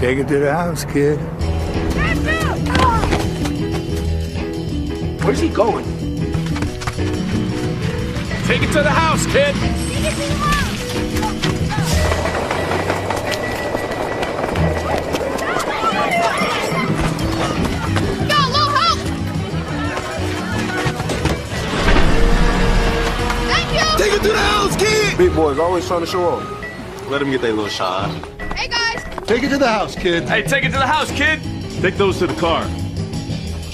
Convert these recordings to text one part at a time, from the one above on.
Take it to the house, kid. Where's he going? Take it to the house, kid! Take it to the house! Got a little help! Thank you! Take it to the house, kid! Big boys always trying to show off. Let them get their little shot. Hey, guys! Take it to the house, kid. Hey, take it to the house, kid! Take those to the car.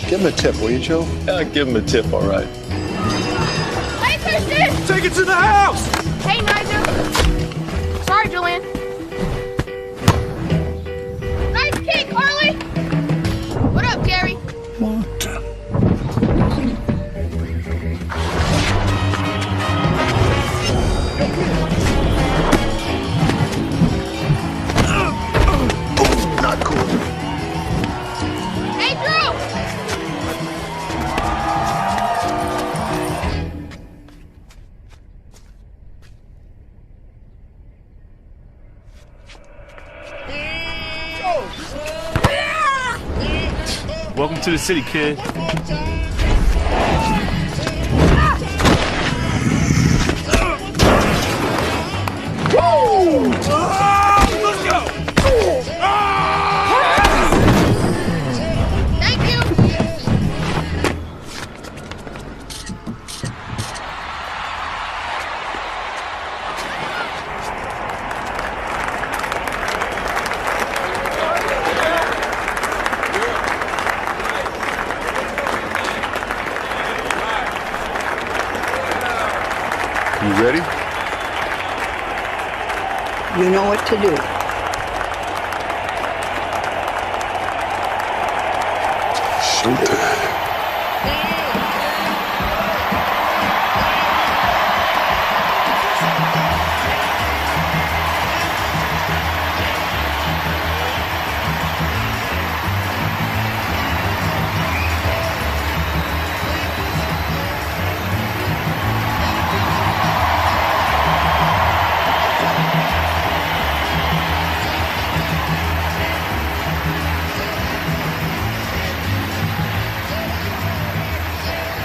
Give him a tip, will you, Joe? Give him a tip, all right. Hey, Christian! Take it to the house! Hey, Nigel! Sorry, Julian. Nice kick, Harley! What up, Gary? What? Not cool. Hey, Drew! Welcome to the city, kid. Let's go! Thank you! You ready? You know what to do. Showtime.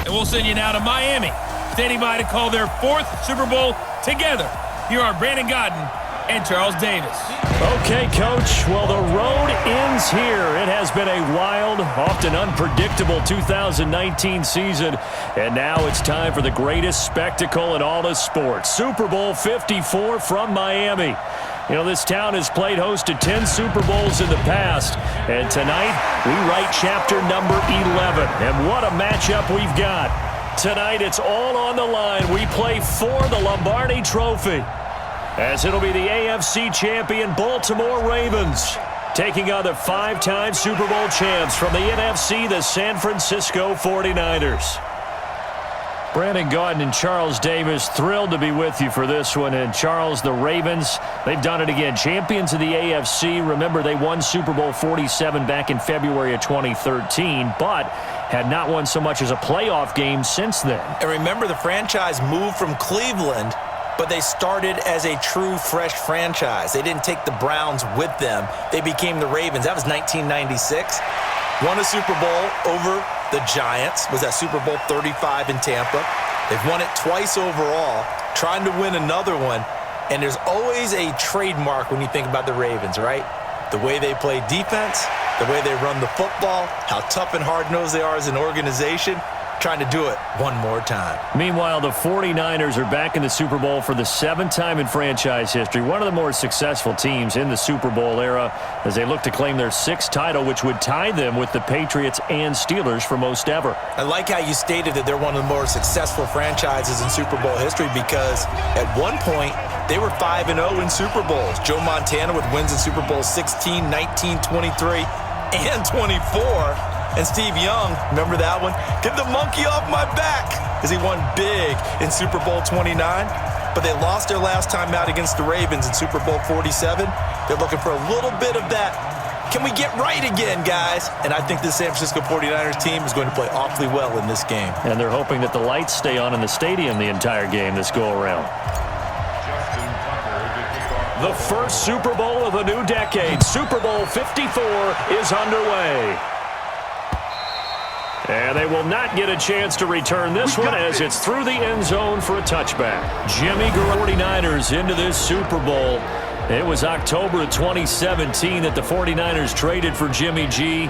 And we'll send you now to Miami, standing by to call their 4th Super Bowl together. Here are Brandon Gaudin and Charles Davis. Okay, Coach. Well, the road ends here. It has been a wild, often unpredictable 2019 season. And now it's time for the greatest spectacle in all of sports. Super Bowl 54 from Miami. You know, this town has played host to 10 Super Bowls in the past. And tonight, we write chapter number 11. And what a matchup we've got. Tonight, it's all on the line. We play for the Lombardi Trophy, as it'll be the AFC champion Baltimore Ravens taking on the 5-time Super Bowl champs from the NFC, the San Francisco 49ers. Brandon Gaudin and Charles Davis, thrilled to be with you for this one. And Charles, the Ravens, they've done it again. Champions of the AFC. Remember, they won Super Bowl 47 back in February of 2013, but had not won so much as a playoff game since then. And remember, the franchise moved from Cleveland, but they started as a true fresh franchise. They didn't take the Browns with them. They became the Ravens. That was 1996. Won a Super Bowl over the Giants. Was that Super Bowl 35 in Tampa. They've won it twice overall, trying to win another one. And there's always a trademark when you think about the Ravens, right? The way they play defense, the way they run the football, how tough and hard-nosed they are as an organization. Trying to do it one more time. Meanwhile, the 49ers are back in the Super Bowl for the 7th time in franchise history. One of the more successful teams in the Super Bowl era as they look to claim their 6th title, which would tie them with the Patriots and Steelers for most ever. I like how you stated that they're one of the more successful franchises in Super Bowl history because at one point, they were 5-0 in Super Bowls. Joe Montana with wins in Super Bowl 16, 19, 23, and 24. And Steve Young, remember that one? Get the monkey off my back as he won big in Super Bowl 29. But they lost their last time out against the Ravens in Super Bowl 47. They're looking for a little bit of that. Can we get right again, guys? And I think the San Francisco 49ers team is going to play awfully well in this game. And they're hoping that the lights stay on in the stadium the entire game this go-around. The first Super Bowl of the new decade, Super Bowl 54, is underway. And they will not get a chance to return this one as it's through the end zone for a touchback. Jimmy Garoppolo 49ers into this Super Bowl. It was October of 2017 that the 49ers traded for Jimmy G.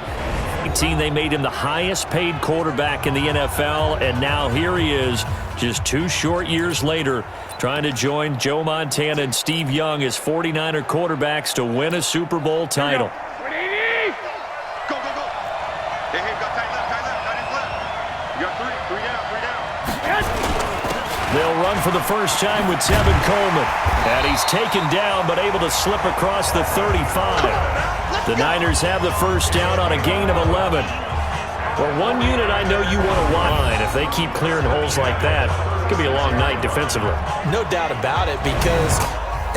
They made him the highest paid quarterback in the NFL, and now here he is, just 2 short years later, trying to join Joe Montana and Steve Young as 49er quarterbacks to win a Super Bowl title. Go, go, go. Hey, got tight left, tight left. You got 3 down. They'll run for the first time with Tevin Coleman. And he's taken down, but able to slip across the 35. The Niners have the first down on a gain of 11. Well, one unit I know you want to watch. If they keep clearing holes like that, it could be a long night defensively. No doubt about it, because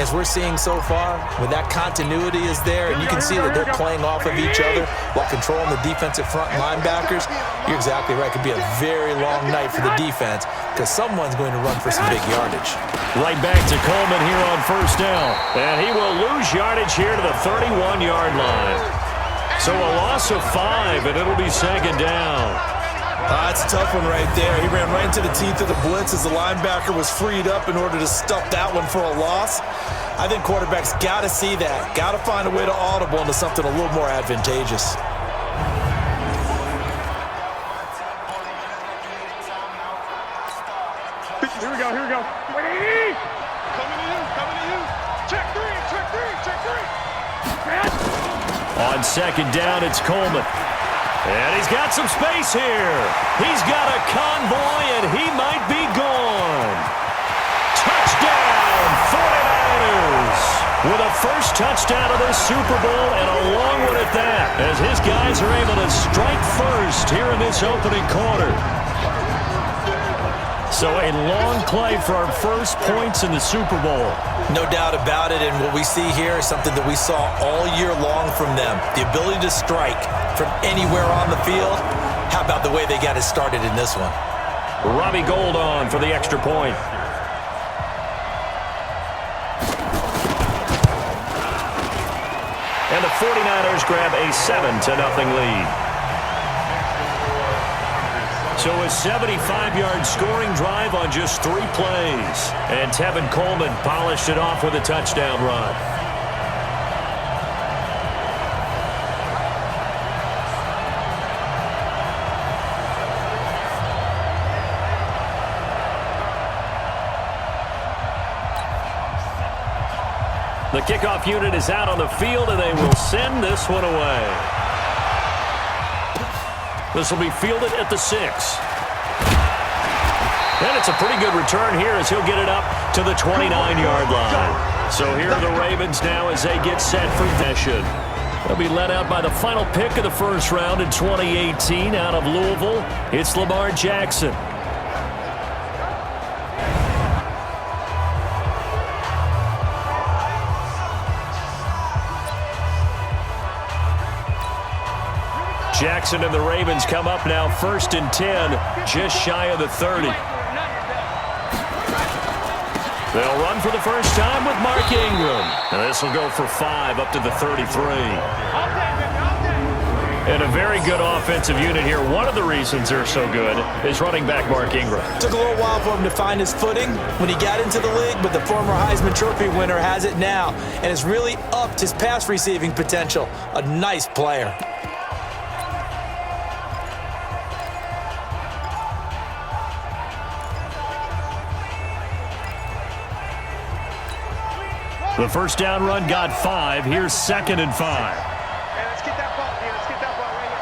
as we're seeing so far, when that continuity is there, and you can see that they're playing off of each other while controlling the defensive front linebackers, you're exactly right. It could be a very long night for the defense because someone's going to run for some big yardage. Right back to Coleman here on first down. And he will lose yardage here to the 31-yard line. So a loss of 5, and it'll be second down. That's a tough one right there. He ran right into the teeth of the blitz as the linebacker was freed up in order to stuff that one for a loss. I think quarterbacks got to see that. Got to find a way to audible into something a little more advantageous. Here we go, here we go. Coming to you. Check 3. On second down, it's Coleman. And he's got some space here. He's got a convoy, and he might be gone. Touchdown, 49ers. With a first touchdown of this Super Bowl, and a long one at that, as his guys are able to strike first here in this opening quarter. So a long play for our first points in the Super Bowl. No doubt about it, and what we see here is something that we saw all year long from them. The ability to strike from anywhere on the field. How about the way they got it started in this one? Robbie Gould on for the extra point. And the 49ers grab a 7-0 lead. So a 75-yard scoring drive on just 3 plays. And Tevin Coleman polished it off with a touchdown run. The kickoff unit is out on the field, and they will send this one away. This will be fielded at the 6. And it's a pretty good return here as he'll get it up to the 29-yard line. So here are the Ravens now as they get set for possession. They'll be led out by the final pick of the first round in 2018 out of Louisville. It's Lamar Jackson. Jackson and the Ravens come up now 1st and 10, just shy of the 30. They'll run for the first time with Mark Ingram. And this will go for 5 up to the 33. And a very good offensive unit here. One of the reasons they're so good is running back Mark Ingram. Took a little while for him to find his footing when he got into the league, but the former Heisman Trophy winner has it now and has really upped his pass receiving potential. A nice player. The first down run got 5. Here's 2nd and 5. Let's get that ball here. Let's get that ball right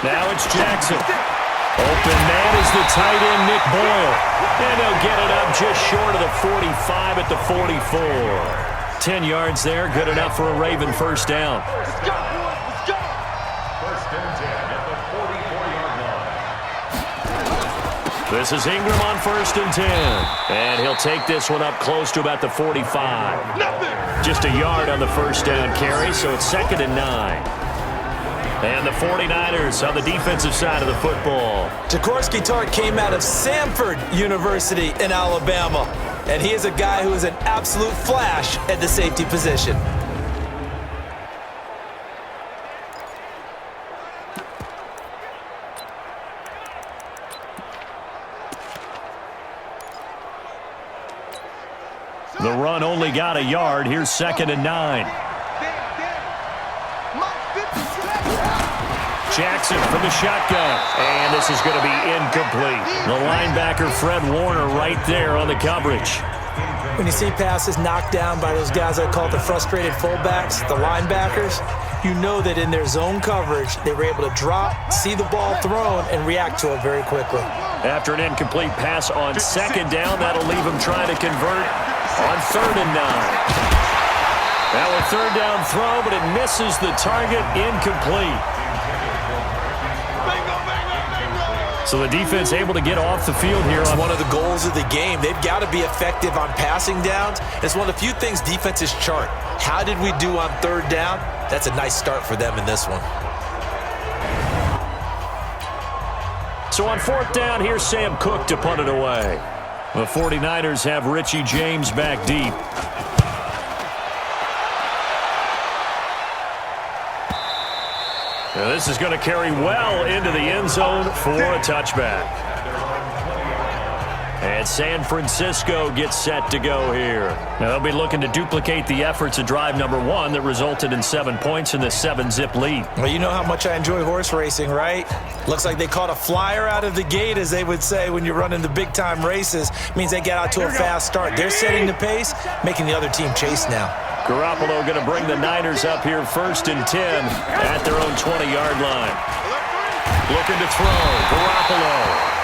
here. Now it's Jackson. Open man is the tight end, Nick Boyle. And they'll get it up just short of the 45 at the 44. 10 yards there, good enough for a Raven first down. Let's go. Let's go. First and 10 at the 44-yard line. This is Ingram on 1st and 10. And he'll take this one up close to about the 45. Just a yard on the first down carry, so it's 2nd and 9. And the 49ers on the defensive side of the football. Jaworski Tartt came out of Samford University in Alabama. and he is a guy who is an absolute flash at the safety position. The run only got a yard. Here's 2nd and 9. Jackson from the shotgun. And this is going to be incomplete. The linebacker, Fred Warner, right there on the coverage. When you see passes knocked down by those guys I call the frustrated fullbacks, the linebackers, you know that in their zone coverage, they were able to drop, see the ball thrown, and react to it very quickly. After an incomplete pass on 2nd down, that'll leave him trying to convert on 3rd and 9. Now a 3rd down throw, but it misses the target, incomplete. So the defense able to get off the field here. It's one of the goals of the game. They've got to be effective on passing downs. It's one of the few things defenses chart. How did we do on 3rd down? That's a nice start for them in this one. So on 4th down, here's Sam Cook to punt it away. The 49ers have Richie James back deep. Now this is going to carry well into the end zone for a touchback. And San Francisco gets set to go here. Now they'll be looking to duplicate the efforts of drive number 1 that resulted in 7 points in the 7-zip lead. Well, you know how much I enjoy horse racing, right? Looks like they caught a flyer out of the gate, as they would say when you're running the big-time races. Means they get out to a fast start. They're setting the pace, making the other team chase now. Garoppolo going to bring the Niners up here 1st and 10 at their own 20-yard line. Looking to throw. Garoppolo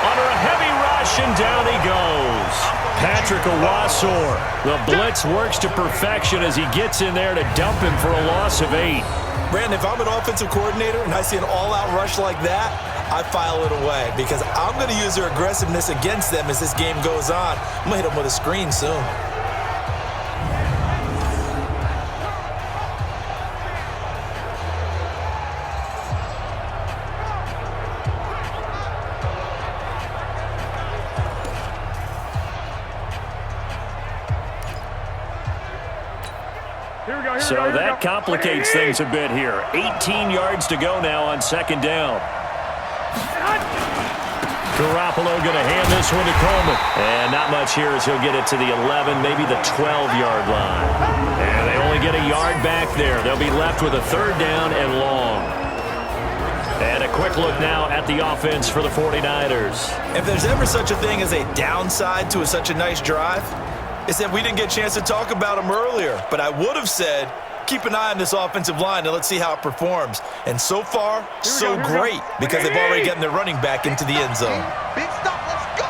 under a heavy rush, and down he goes. Patrick Owasor. The blitz works to perfection as he gets in there to dump him for a loss of 8. Brandon, if I'm an offensive coordinator and I see an all-out rush like that, I file it away because I'm going to use their aggressiveness against them as this game goes on. I'm going to hit them with a screen soon. So that complicates things a bit here. 18 yards to go now on 2nd down. Garoppolo going to hand this one to Coleman. And not much here as he'll get it to the 11, maybe the 12-yard line. And they only get a yard back there. They'll be left with a 3rd down and long. And a quick look now at the offense for the 49ers. If there's ever such a thing as a downside to such a nice drive, it's that we didn't get a chance to talk about them earlier. But I would have said, keep an eye on this offensive line and let's see how it performs. And so far, so great, because they've already gotten their running back into the end zone. Big stop, let's go.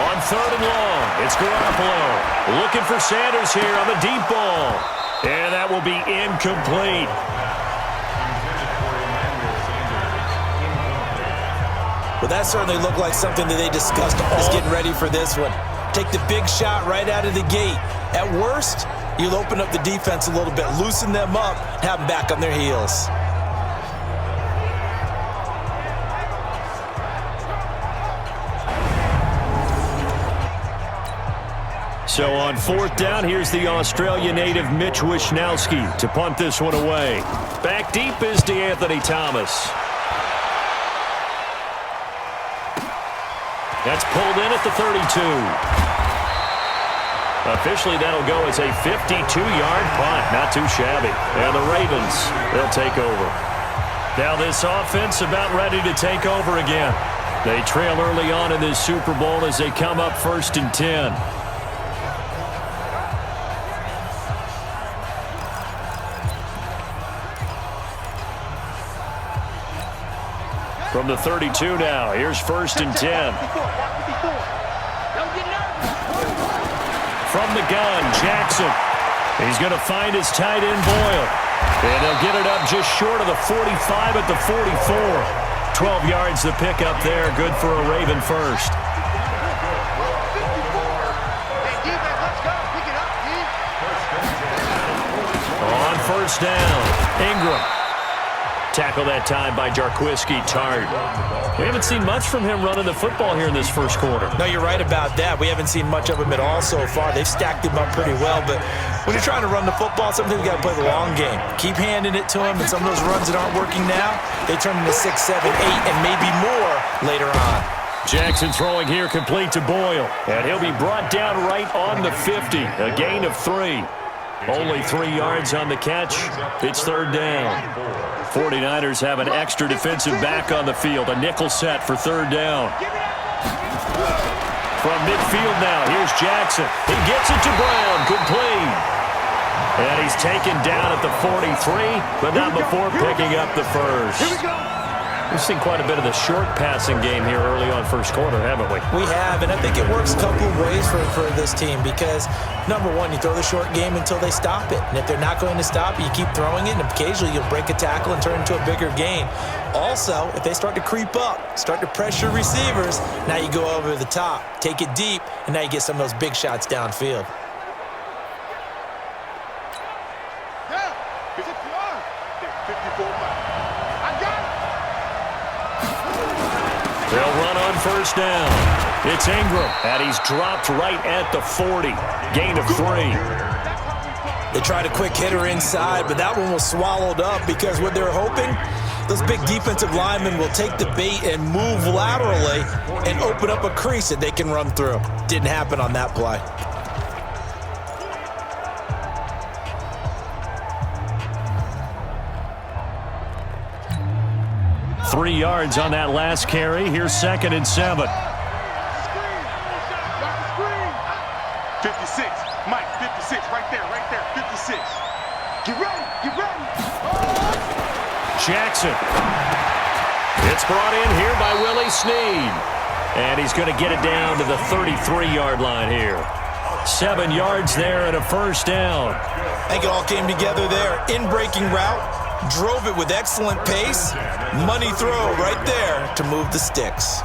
On 3rd and long, it's Garoppolo. Looking for Sanders here on the deep ball. And that will be incomplete. Well, that certainly looked like something that they discussed all getting ready for this one. Take the big shot right out of the gate. At worst, you'll open up the defense a little bit, loosen them up, have them back on their heels. So on 4th down, here's the Australia native Mitch Wishnowsky to punt this one away. Back deep is DeAnthony Thomas. That's pulled in at the 32. Officially, that'll go as a 52-yard punt. Not too shabby. And the Ravens, they'll take over. Now this offense about ready to take over again. They trail early on in this Super Bowl as they come up 1st and 10. From the 32 now, here's 1st and 10. From the gun, Jackson. He's going to find his tight end, Boyle. And they'll get it up just short of the 45 at the 44. 12 yards the pick up there, good for a Raven first. On 1st down, Ingram. Tackle that time by Jarquiski Tart. We haven't seen much from him running the football here in this first quarter. No, you're right about that. We haven't seen much of him at all so far. They've stacked him up pretty well, but when you're trying to run the football, sometimes you got to play the long game. Keep handing it to him, and some of those runs that aren't working now, they turn into 6, 7, 8, and maybe more later on. Jackson throwing here complete to Boyle, and he'll be brought down right on the 50, a gain of 3. Only 3 yards on the catch. It's third down. 49ers have an extra defensive back on the field. A nickel set for third down. From midfield now, here's Jackson. He gets it to Brown. Complete. And he's taken down at the 43, but not before picking up the first. We've seen quite a bit of the short passing game here early on first quarter, haven't we? We have, and I think it works a couple of ways for this team because, number one, you throw the short game until they stop it. And if they're not going to stop it, you keep throwing it, and occasionally you'll break a tackle and turn it into a bigger gain. Also, if they start to creep up, start to pressure receivers, now you go over the top, take it deep, and now you get some of those big shots downfield. They'll run on first down. It's Ingram, and he's dropped right at the 40. Gain of 3. They tried a quick hitter inside, but that one was swallowed up because what they're hoping, those big defensive linemen will take the bait and move laterally and open up a crease that they can run through. Didn't happen on that play. 3 yards on that last carry. Here's 2nd and 7. 56. Mike, 56. Right there. 56. Get ready. Jackson. It's brought in here by Willie Snead. And he's going to get it down to the 33-yard line here. 7 yards there and a first down. I think it all came together there. In-breaking route. Drove it with excellent pace. Money throw right there to move the sticks.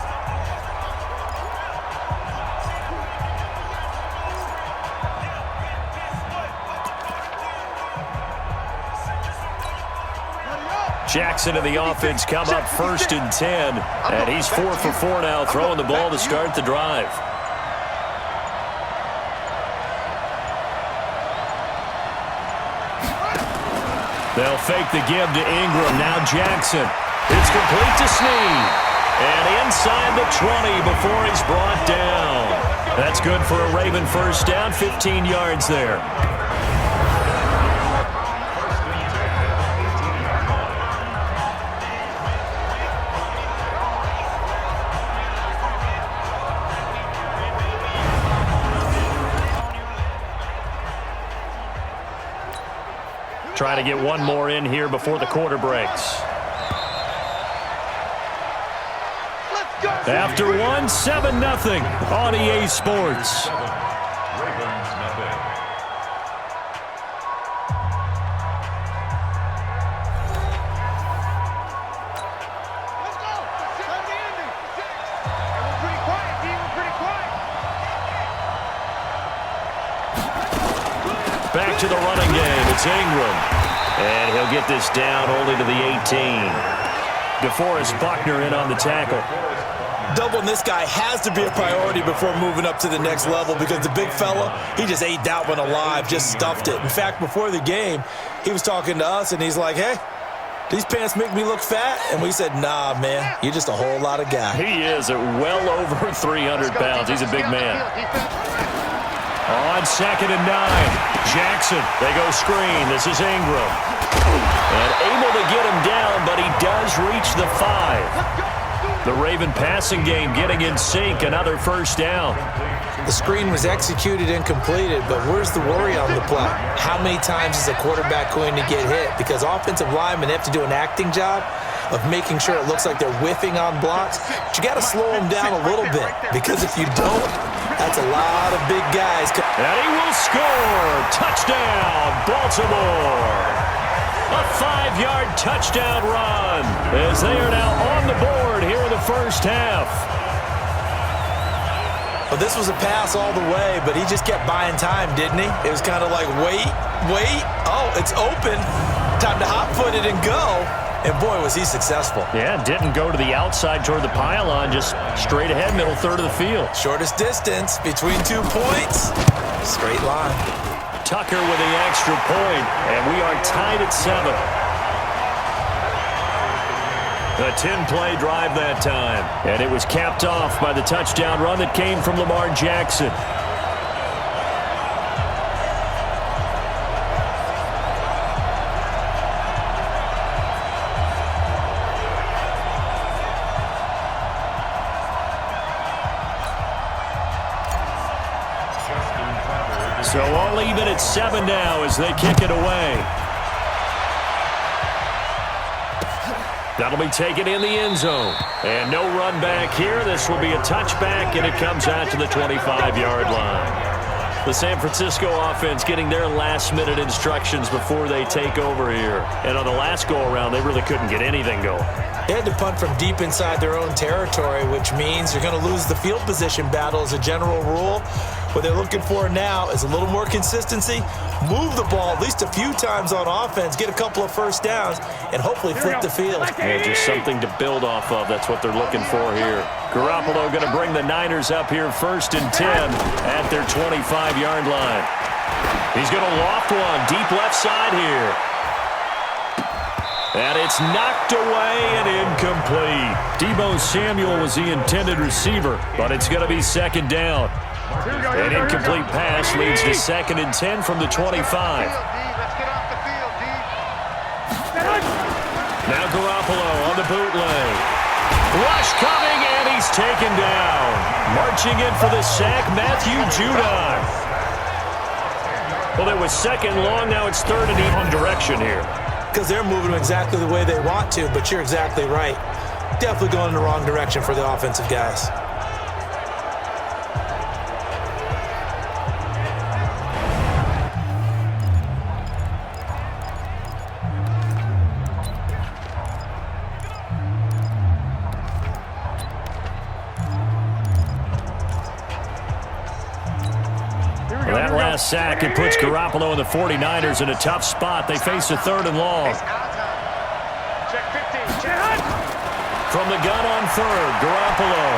Jackson and the offense come up 1st and 10. And he's 4 for 4 now, throwing the ball to start the drive. They'll fake the give to Ingram. Now Jackson. It's complete to Snead. And inside the 20 before he's brought down. That's good for a Raven first down. 15 yards there. Try to get one more in here before the quarter breaks. After one, 7-0 on EA Sports. Back to the running game. It's Ingram. And he'll get this down only to the 18. DeForest Buckner in on the tackle. Doubling this guy has to be a priority before moving up to the next level because the big fella, he just ate that one alive, just stuffed it. In fact, before the game, he was talking to us, and he's like, hey, these pants make me look fat? And we said, nah, man, you're just a whole lot of guy. He is at well over 300 pounds. He's a big man. On 2nd and 9, Jackson. They go screen. This is Ingram. And able to get him down, but he does reach the 5. The Raven passing game getting in sync. Another first down. The screen was executed and completed, but where's the worry on the play? How many times is a quarterback going to get hit? Because offensive linemen have to do an acting job of making sure it looks like they're whiffing on blocks. But you got to slow them down a little bit, because if you don't, that's a lot of big guys. And he will score. Touchdown, Baltimore. A 5-yard touchdown run as they are now on the board here in the first half. Well, this was a pass all the way, but he just kept buying time, didn't he? It was kind of like, wait. Oh, it's open. Time to hot-foot it and go. And boy, was he successful. Yeah, didn't go to the outside toward the pylon, just straight ahead, middle third of the field. Shortest distance between 2 points. Straight line. Tucker with the extra point, and we are tied at 7. A 10-play drive that time, and it was capped off by the touchdown run that came from Lamar Jackson. So all even at 7 now as they kick it away. That'll be taken in the end zone. And no run back here. This will be a touchback, and it comes out to the 25-yard line. The San Francisco offense getting their last-minute instructions before they take over here. And on the last go-around, they really couldn't get anything going. They had to punt from deep inside their own territory, which means you're going to lose the field position battle as a general rule. What they're looking for now is a little more consistency, move the ball at least a few times on offense, get a couple of first downs, and hopefully flip the field. Yeah, just something to build off of. That's what they're looking for here. Garoppolo going to bring the Niners up here 1st and 10 at their 25-yard line. He's going to loft one deep left side here. And it's knocked away and incomplete. Deebo Samuel was the intended receiver, but it's going to be 2nd down. An incomplete pass leads to 2nd and 10 from the 25. Now Garoppolo on the bootleg. Rush coming, and he's taken down. Marching in for the sack, Matthew Judon. Well, it was 2nd long, now it's 3rd and even direction here. Because they're moving exactly the way they want to, but you're exactly right. Definitely going in the wrong direction for the offensive guys. That last sack, it puts Garoppolo and the 49ers in a tough spot. They face a 3rd and long. From the gun on 3rd, Garoppolo.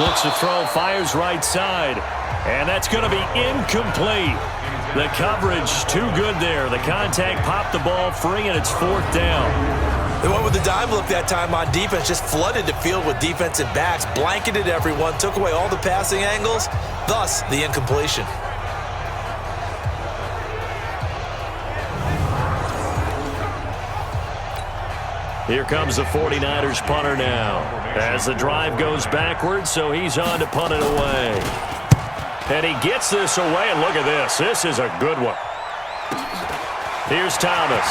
Looks to throw, fires right side. And that's going to be incomplete. The coverage too good there. The contact popped the ball free, and it's 4th down. They went with the dive look that time on defense, just flooded the field with defensive backs, blanketed everyone, took away all the passing angles, thus the incompletion. Here comes the 49ers punter now. As the drive goes backwards, so he's on to punt it away. And he gets this away, and look at this. This is a good one. Here's Thomas.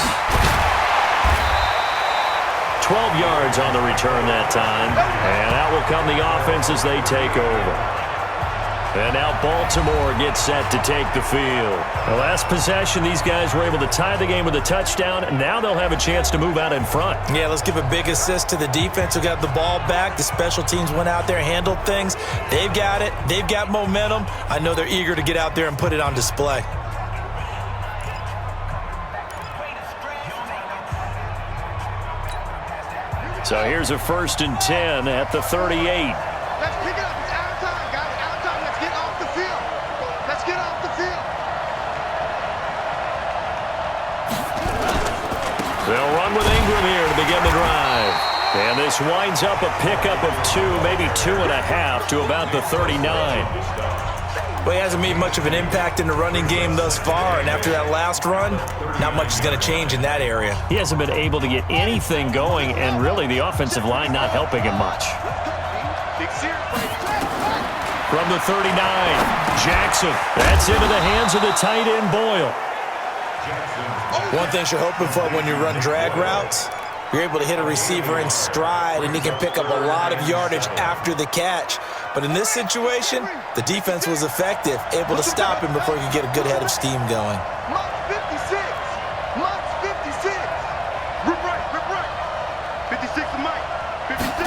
12 yards on the return that time. And out will come the offense as they take over. And now Baltimore gets set to take the field. The last possession, these guys were able to tie the game with a touchdown, and now they'll have a chance to move out in front. Yeah, let's give a big assist to the defense who got the ball back. The special teams went out there, handled things. They've got it. They've got momentum. I know they're eager to get out there and put it on display. So here's a 1st and 10 at the 38. Let's pick it up. It's out of time, guys. Out of time. Let's get off the field. Let's get off the field. They'll run with Ingram here to begin the drive. And this winds up a pickup of 2, maybe 2.5 to about the 39. Well, he hasn't made much of an impact in the running game thus far, and after that last run, not much is going to change in that area. He hasn't been able to get anything going, and really the offensive line not helping him much. From the 39, Jackson. That's into the hands of the tight end, Boyle. One thing you're hoping for when you run drag routes, you're able to hit a receiver in stride, and he can pick up a lot of yardage after the catch. But in this situation, the defense was effective, able to stop him before he could get a good head of steam going. Mark 56. Mark 56. Rip right. 56 to Mike. 56.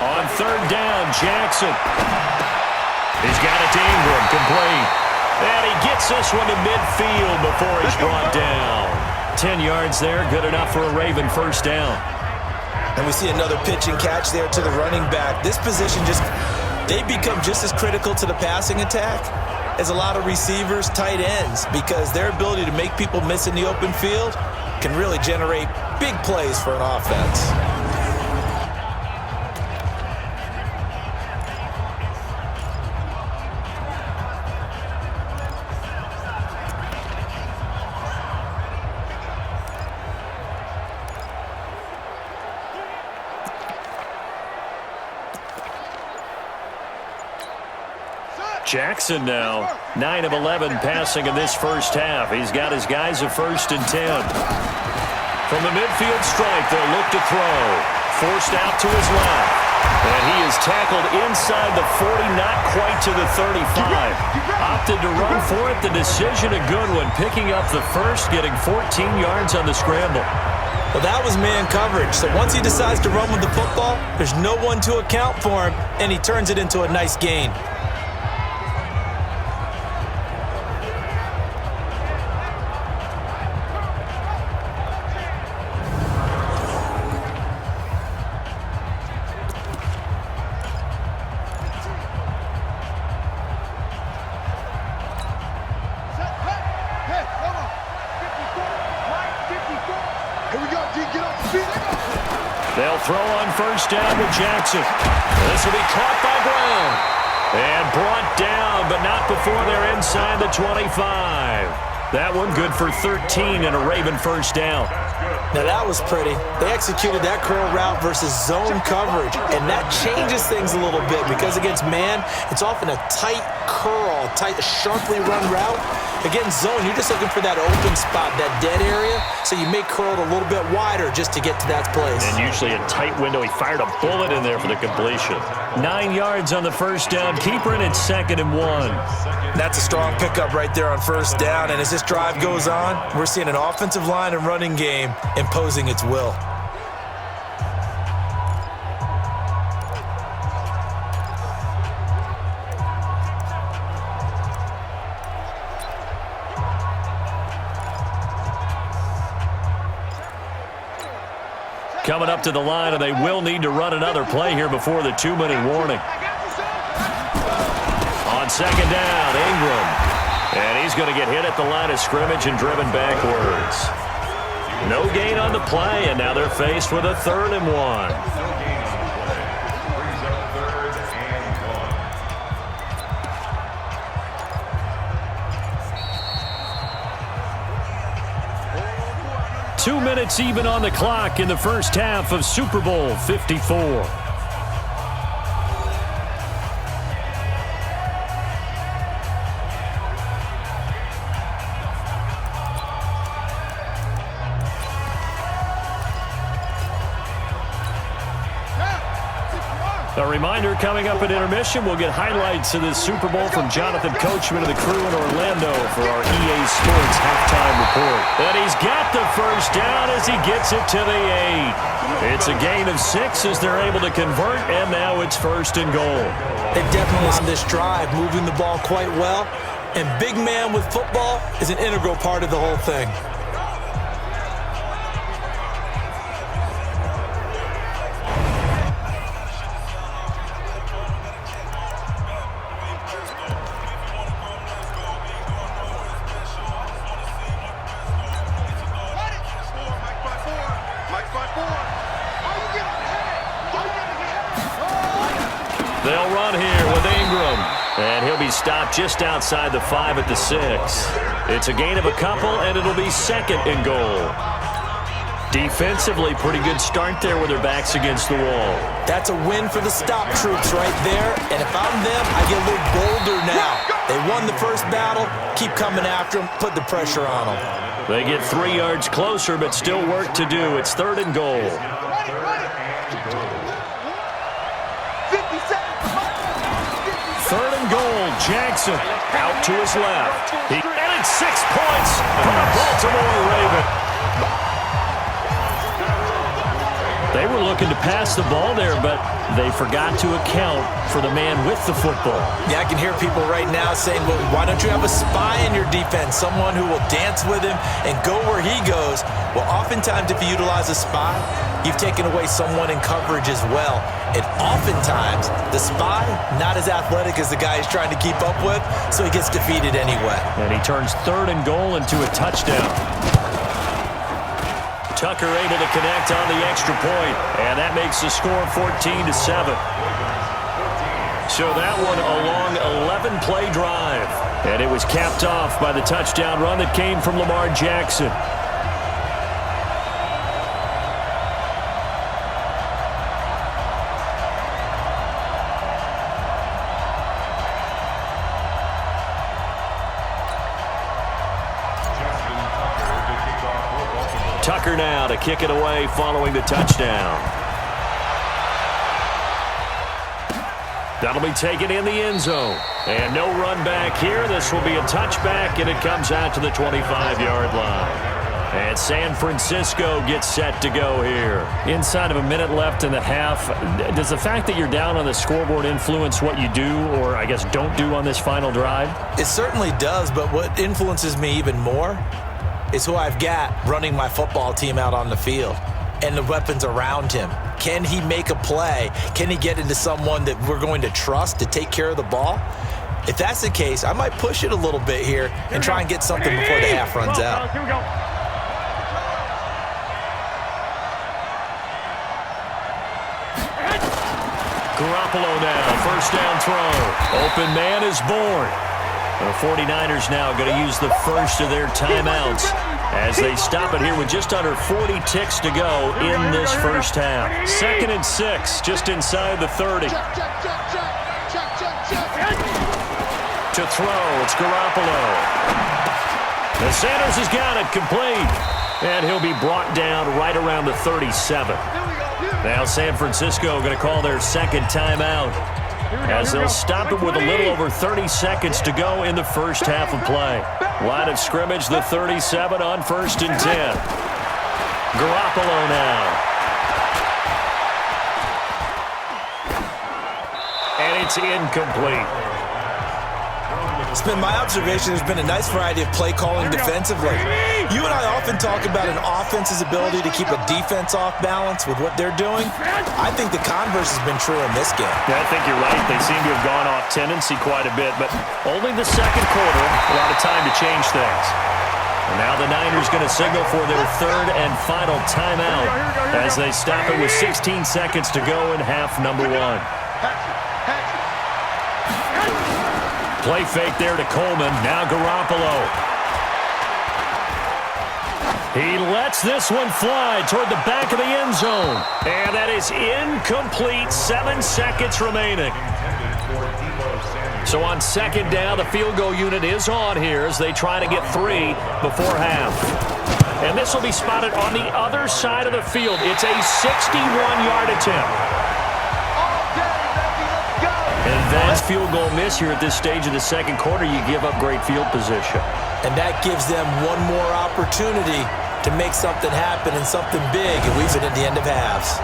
On 3rd down, Jackson. He's got it to Ingram, complete. And he gets this one to midfield before he's brought down. 10 yards there, good enough for a Raven first down. And we see another pitch and catch there to the running back. This position they become just as critical to the passing attack as a lot of receivers, tight ends, because their ability to make people miss in the open field can really generate big plays for an offense. Jackson now, 9 of 11 passing in this first half. He's got his guys a 1st and 10. From the midfield stripe, they'll look to throw. Forced out to his left. And he is tackled inside the 40, not quite to the 35. Opted to run for it. The decision a good one. Picking up the first, getting 14 yards on the scramble. Well, that was man coverage. So once he decides to run with the football, there's no one to account for him, and he turns it into a nice gain. They'll throw on first down to Jackson. This will be caught by Brown. And brought down, but not before they're inside the 25. That one good for 13 and a Raven first down. Now that was pretty. They executed that curl route versus zone coverage, and that changes things a little bit because against man, it's often a tight curl, tight, sharply run route. Against zone, you're just looking for that open spot, that dead area, so you may curl it a little bit wider just to get to that place. And usually a tight window. He fired a bullet in there for the completion. 9 yards on the first down. Keeper in at 2nd and 1. That's a strong pickup right there on first down, and as this drive goes on, we're seeing an offensive line and running game imposing its will. Coming up to the line, and they will need to run another play here before the 2-minute warning. On second down, Ingram. And he's going to get hit at the line of scrimmage and driven backwards. No gain on the play, and now they're faced with a 3rd and 1. Two minutes even on the clock in the first half of Super Bowl 54. A reminder, coming up at intermission, we'll get highlights of this Super Bowl from Jonathan Coachman and the crew in Orlando for our EA Sports halftime report. And he's got the first down as he gets it to the 8. It's a gain of 6 as they're able to convert, and now it's 1st and goal. They definitely on this drive, moving the ball quite well. And big man with football is an integral part of the whole thing. They'll run here with Ingram. And he'll be stopped just outside the 5 at the 6. It's a gain of a couple, and it'll be 2nd and goal. Defensively, pretty good start there with their backs against the wall. That's a win for the stop troops right there. And if I'm them, I get a little bolder now. They won the first battle. Keep coming after them. Put the pressure on them. They get 3 yards closer, but still work to do. It's 3rd and goal. 3rd and goal, Jackson out to his left. He added 6 points for the Baltimore Ravens. They were looking to pass the ball there, but they forgot to account for the man with the football. Yeah, I can hear people right now saying, well, why don't you have a spy in your defense, someone who will dance with him and go where he goes? Well, oftentimes if you utilize a spy, you've taken away someone in coverage as well. And oftentimes, the spy, not as athletic as the guy he's trying to keep up with, so he gets defeated anyway. And he turns 3rd and goal into a touchdown. Tucker able to connect on the extra point, and that makes the score 14-7. So that one a long 11-play drive, and it was capped off by the touchdown run that came from Lamar Jackson. Tucker now to kick it away following the touchdown. That'll be taken in the end zone. And no run back here. This will be a touchback, and it comes out to the 25-yard line. And San Francisco gets set to go here. Inside of a minute left in the half, does the fact that you're down on the scoreboard influence what you do, or I guess don't do on this final drive? It certainly does, but what influences me even more is who I've got running my football team out on the field and the weapons around him. Can he make a play? Can he get into someone that we're going to trust to take care of the ball? If that's the case, I might push it a little bit here and try and get something before the half runs out. Here we go. Garoppolo now, first down throw. Open man is born. The 49ers now going to use the first of their timeouts as they stop it here with just under 40 ticks to go in this first half. 2nd and 6, just inside the 30. To throw, it's Garoppolo. And Sanders has got it complete. And he'll be brought down right around the 37. Now San Francisco going to call their second timeout, as they'll stop it with a little over 30 seconds to go in the first half of play. Line of scrimmage, the 37 on 1st and 10. Garoppolo now. And it's incomplete. It's been my observation there's been a nice variety of play calling defensively. You and I often talk about an offense's ability to keep a defense off balance with what they're doing. I think the converse has been true in this game. Yeah, I think you're right. They seem to have gone off tendency quite a bit, but only the second quarter, a lot of time to change things. And now the Niners going to signal for their 3rd and final timeout as they stop it with 16 seconds to go in half number 1. Play fake there to Coleman. Now Garoppolo. He lets this one fly toward the back of the end zone. And that is incomplete. 7 seconds remaining. So on 2nd down, the field goal unit is on here as they try to get 3 before half. And this will be spotted on the other side of the field. It's a 61-yard attempt. And that's field goal miss here at this stage of the second quarter. You give up great field position. And that gives them one more opportunity to make something happen and something big, and we've been at the end of halves.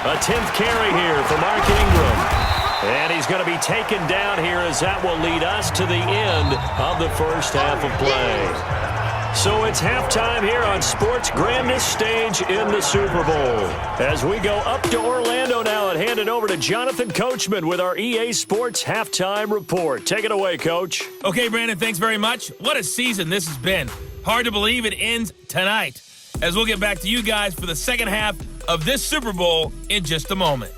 A 10th carry here for Mark Ingram. And he's going to be taken down here as that will lead us to the end of the first half of play. So it's halftime here on sports' grandest stage in the Super Bowl. As we go up to Orlando now and hand it over to Jonathan Coachman with our EA Sports Halftime Report. Take it away, Coach. Okay, Brandon, thanks very much. What a season this has been. Hard to believe it ends tonight, as we'll get back to you guys for the second half of this Super Bowl in just a moment.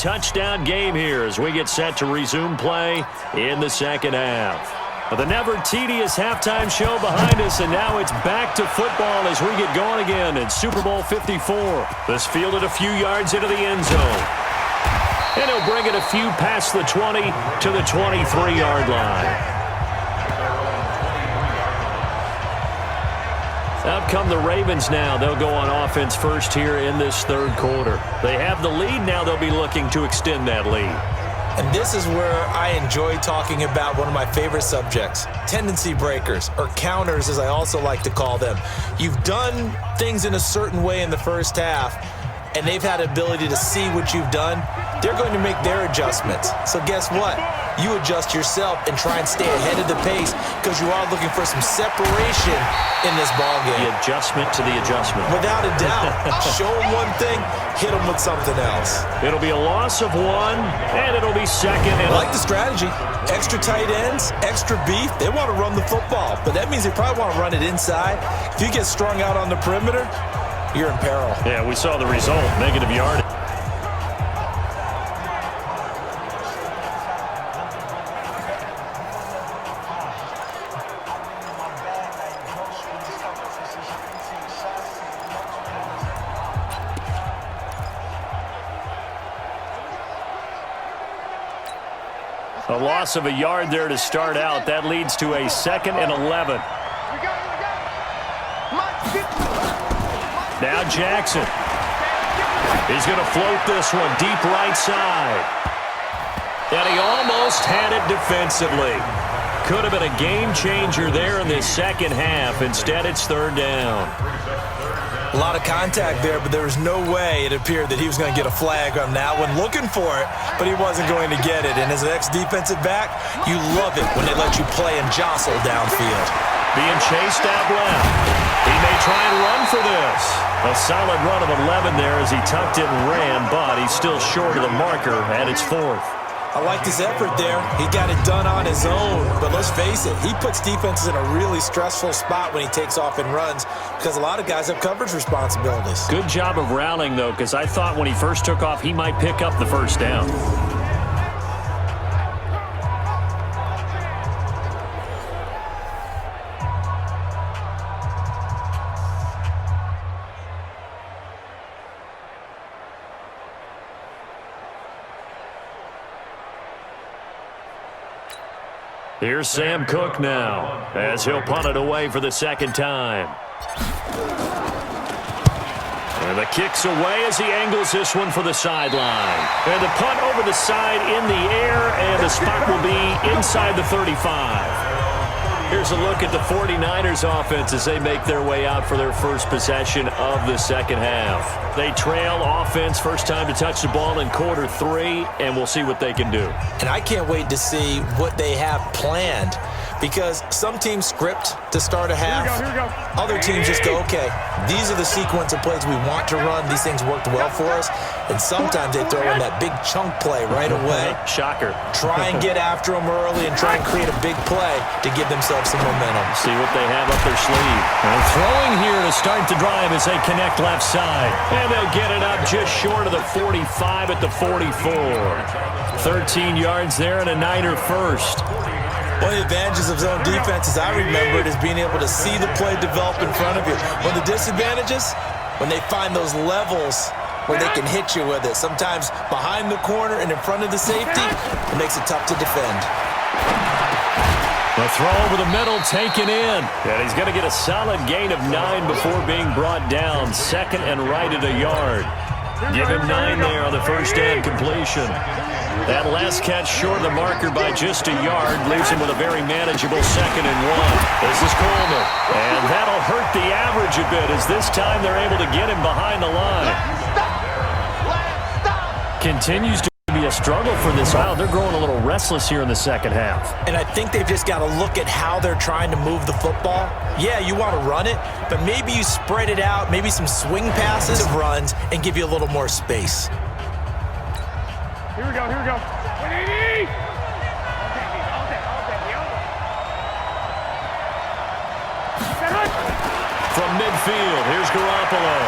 touchdown game here as we get set to resume play in the second half. The never tedious halftime show behind us, and now it's back to football as we get going again in Super Bowl 54. This fielded a few yards into the end zone. And he'll bring it a few past the 20 to the 23-yard line. Out come the Ravens now. They'll go on offense first here in this third quarter. They have the lead. Now they'll be looking to extend that lead. And this is where I enjoy talking about one of my favorite subjects, tendency breakers, or counters as I also like to call them. You've done things in a certain way in the first half, and they've had the ability to see what you've done. They're going to make their adjustments. So guess what? You adjust yourself and try and stay ahead of the pace because you are looking for some separation in this ballgame. The adjustment to the adjustment. Without a doubt. Show them one thing, hit them with something else. It'll be a loss of one, and it'll be second. I like the strategy. Extra tight ends, extra beef. They want to run the football, but that means they probably want to run it inside. If you get strung out on the perimeter, you're in peril. Yeah, we saw the result, negative yardage. A loss of a yard there to start out. That leads to a 2nd and 11. Now Jackson. He's going to float this one deep right side. And he almost had it defensively. Could have been a game changer there in this second half. Instead, it's third down. A lot of contact there, but there was no way it appeared that he was going to get a flag on that one. Looking for it, but he wasn't going to get it. And as an ex-defensive back, you love it when they let you play and jostle downfield. Being chased out left. He may try and run for this. A solid run of 11 there as he tucked it and ran, but he's still short of the marker, and it's 4th. I liked his effort there. He got it done on his own. But let's face it, he puts defenses in a really stressful spot when he takes off and runs because a lot of guys have coverage responsibilities. Good job of rallying, though, because I thought when he first took off, he might pick up the first down. Here's Sam Cook now as he'll punt it away for the second time. And the kick's away as he angles this one for the sideline. And the punt over the side in the air, and the spot will be inside the 35. Here's a look at the 49ers offense as they make their way out for their first possession of the second half. They trail offense first time to touch the ball in quarter 3, and we'll see what they can do. And I can't wait to see what they have planned because some teams script to start a half. Here we go. Other teams just go, okay, these are the sequence of plays we want to run. These things worked well for us. And sometimes they throw in that big chunk play right away. Shocker. Try and get after them early and try and create a big play to give themselves some momentum. See what they have up their sleeve. And throwing here to start the drive as they connect left side. And they'll get it up just short of the 45 at the 44. 13 yards there and a Niner first. One of the advantages of zone defense, as I remember it, is being able to see the play develop in front of you. One of the disadvantages, when they find those levels where they can hit you with it. Sometimes behind the corner and in front of the safety, it makes it tough to defend. The throw over the middle taken in. And he's going to get a solid gain of 9 before being brought down. 2nd and right at a yard. Give him 9 there on the first down completion. That last catch short of the marker by just a yard leaves him with a very manageable 2nd and 1. This is Coleman. And that'll hurt the average a bit as this time they're able to get him behind the line. Continues to be a struggle for this while. They're growing a little restless here in the second half. And I think they've just got to look at how they're trying to move the football. Yeah, you want to run it, but maybe you spread it out, maybe some swing passes of runs, and give you a little more space. Here we go. 180! From midfield, here's Garoppolo.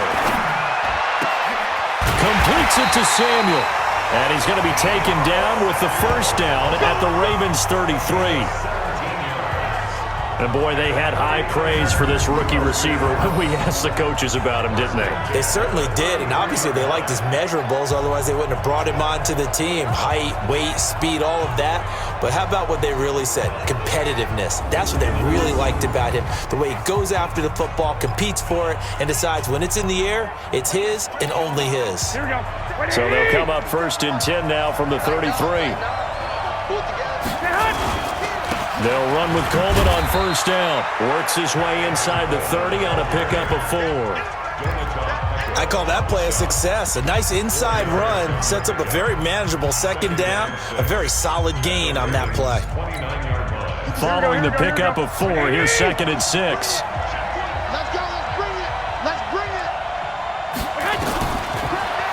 Completes it to Samuel. And he's going to be taken down with the first down at the Ravens 33. And, boy, they had high praise for this rookie receiver when we asked the coaches about him, didn't they? They certainly did, and obviously they liked his measurables. Otherwise, they wouldn't have brought him onto the team. Height, weight, speed, all of that. But how about what they really said? Competitiveness. That's what they really liked about him. The way he goes after the football, competes for it, and decides when it's in the air, it's his and only his. Here we go. So they'll come up 1st and 10 now from the 33. They'll run with Coleman on 1st down. Works his way inside the 30 on a pickup of 4. I call that play a success. A nice inside run sets up a very manageable 2nd down. A very solid gain on that play. Following the pickup of 4, here's 2nd and 6. Let's go. Let's bring it. Let's bring it.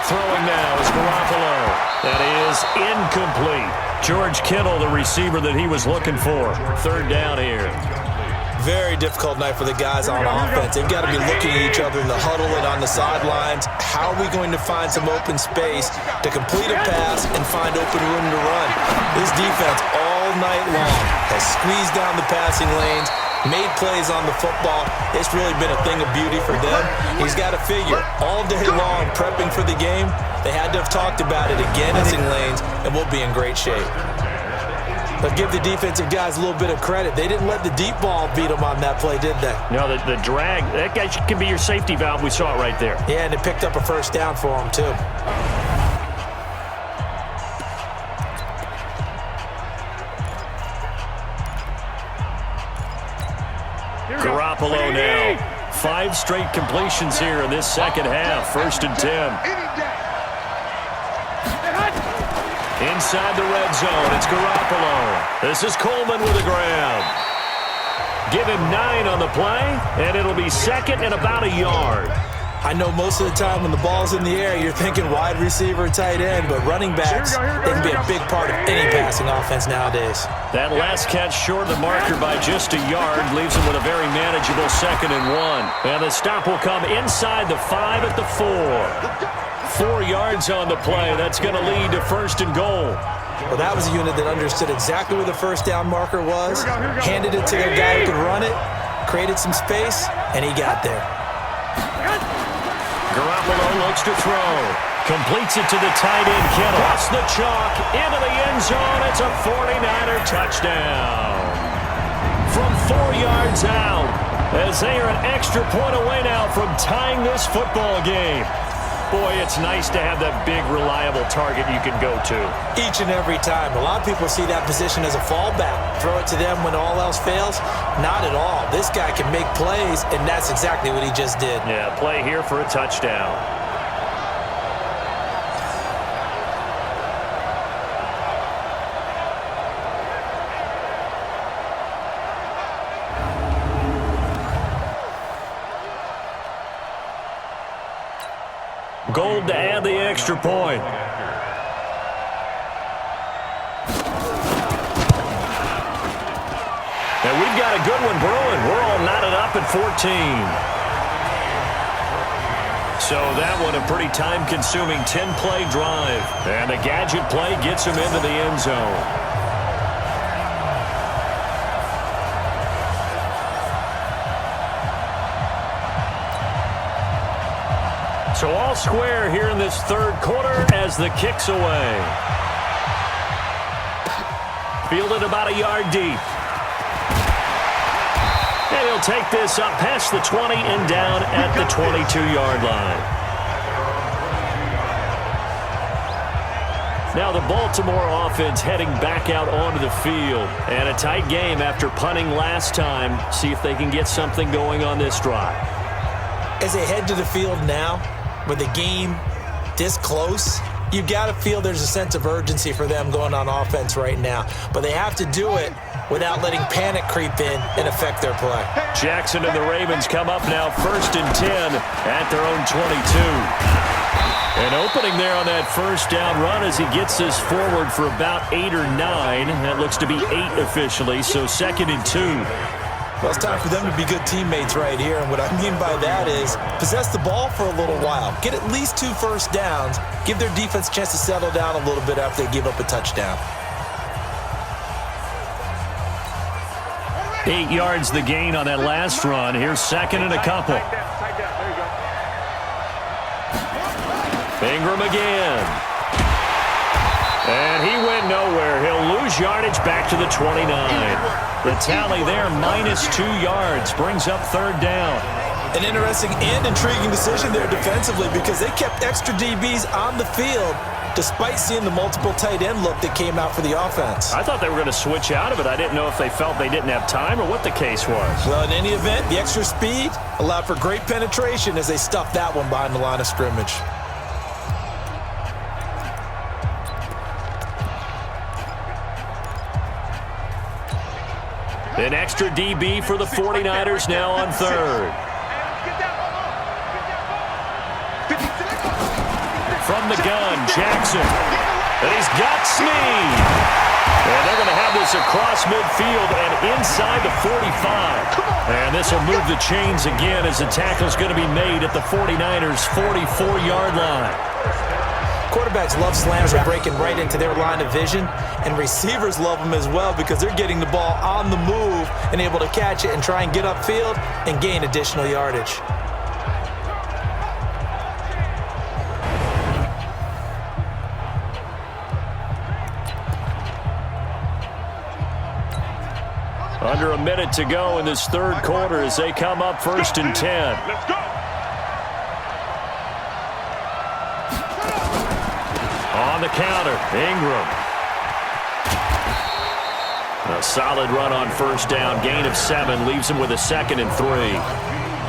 Throwing now is Garoppolo. That is incomplete. George Kittle, the receiver that he was looking for. 3rd down here. Very difficult night for the guys on offense. They've got to be looking at each other in the huddle and on the sidelines. How are we going to find some open space to complete a pass and find open room to run? This defense all night long has squeezed down the passing lanes, made plays on the football. It's really been a thing of beauty for them. He's got to figure all day long prepping for the game. They had to have talked about it again in lanes, and we'll be in great shape. But give the defensive guys a little bit of credit. They didn't let the deep ball beat them on that play, did they? No, the drag, that guy can be your safety valve. We saw it right there. Yeah, and it picked up a 1st down for them, too. Garoppolo now. 5 straight completions here in this 2nd half. 1st and 10. Inside the red zone, it's Garoppolo. This is Coleman with a grab. Give him 9 on the play, and it'll be 2nd and about a yard. I know most of the time when the ball's in the air, you're thinking wide receiver, tight end, but running backs, they can be a big part of any passing offense nowadays. That last catch short of the marker by just a yard leaves him with a very manageable 2nd and 1. And the stop will come inside the 5 at the 4. 4 yards on the play. That's going to lead to 1st and goal. Well, that was a unit that understood exactly where the 1st down marker was, handed it to the guy who could run it, created some space, and he got there. Garoppolo looks to throw. Completes it to the tight end, Kittle. Across the chalk, into the end zone. It's a 49er touchdown. From 4 yards out, as they are an extra point away now from tying this football game. Boy, it's nice to have that big, reliable target you can go to. Each and every time. A lot of people see that position as a fallback. Throw it to them when all else fails. Not at all. This guy can make plays, and that's exactly what he just did. Yeah, play here for a touchdown. Gold to add the extra point. And we've got a good one brewing. We're all knotted up at 14. So that one a pretty time-consuming 10-play drive. And the gadget play gets him into the end zone. So all square here in this 3rd quarter as the kick's away. Fielded about a yard deep. And he'll take this up past the 20 and down at the 22-yard line. Now the Baltimore offense heading back out onto the field. And a tight game after punting last time. See if they can get something going on this drive. As they head to the field now, with the game this close, you got to feel there's a sense of urgency for them going on offense right now. But they have to do it without letting panic creep in and affect their play. Jackson and the Ravens come up now 1st and 10 at their own 22. An opening there on that 1st down run as he gets this forward for about 8 or 9. That looks to be 8 officially, so 2nd and 2. Well, it's time for them to be good teammates right here, and what I mean by that is possess the ball for a little while, get at least 2 first downs, give their defense a chance to settle down a little bit after they give up a touchdown. 8 yards the gain on that last run. Here's second and a couple. Ingram again. And he went nowhere. He'll lose yardage back to the 29. The tally there, -2 yards, brings up third down. An interesting and intriguing decision there defensively because they kept extra DBs on the field despite seeing the multiple tight end look that came out for the offense. I thought they were going to switch out of it. I didn't know if they felt they didn't have time or what the case was. Well, in any event, the extra speed allowed for great penetration as they stuffed that one behind the line of scrimmage. An extra DB for the 49ers now on third. From the gun, Jackson. And he's got Snead. And they're going to have this across midfield and inside the 45. And this will move the chains again as the tackle's going to be made at the 49ers' 44-yard line. Quarterbacks love slams are breaking right into their line of vision, and receivers love them as well because they're getting the ball on the move and able to catch it and try and get upfield and gain additional yardage. Under a minute to go in this third quarter as they come up 1st and 10. Let's go. On the counter, Ingram. A solid run on first down. Gain of 7 leaves him with a 2nd and 3.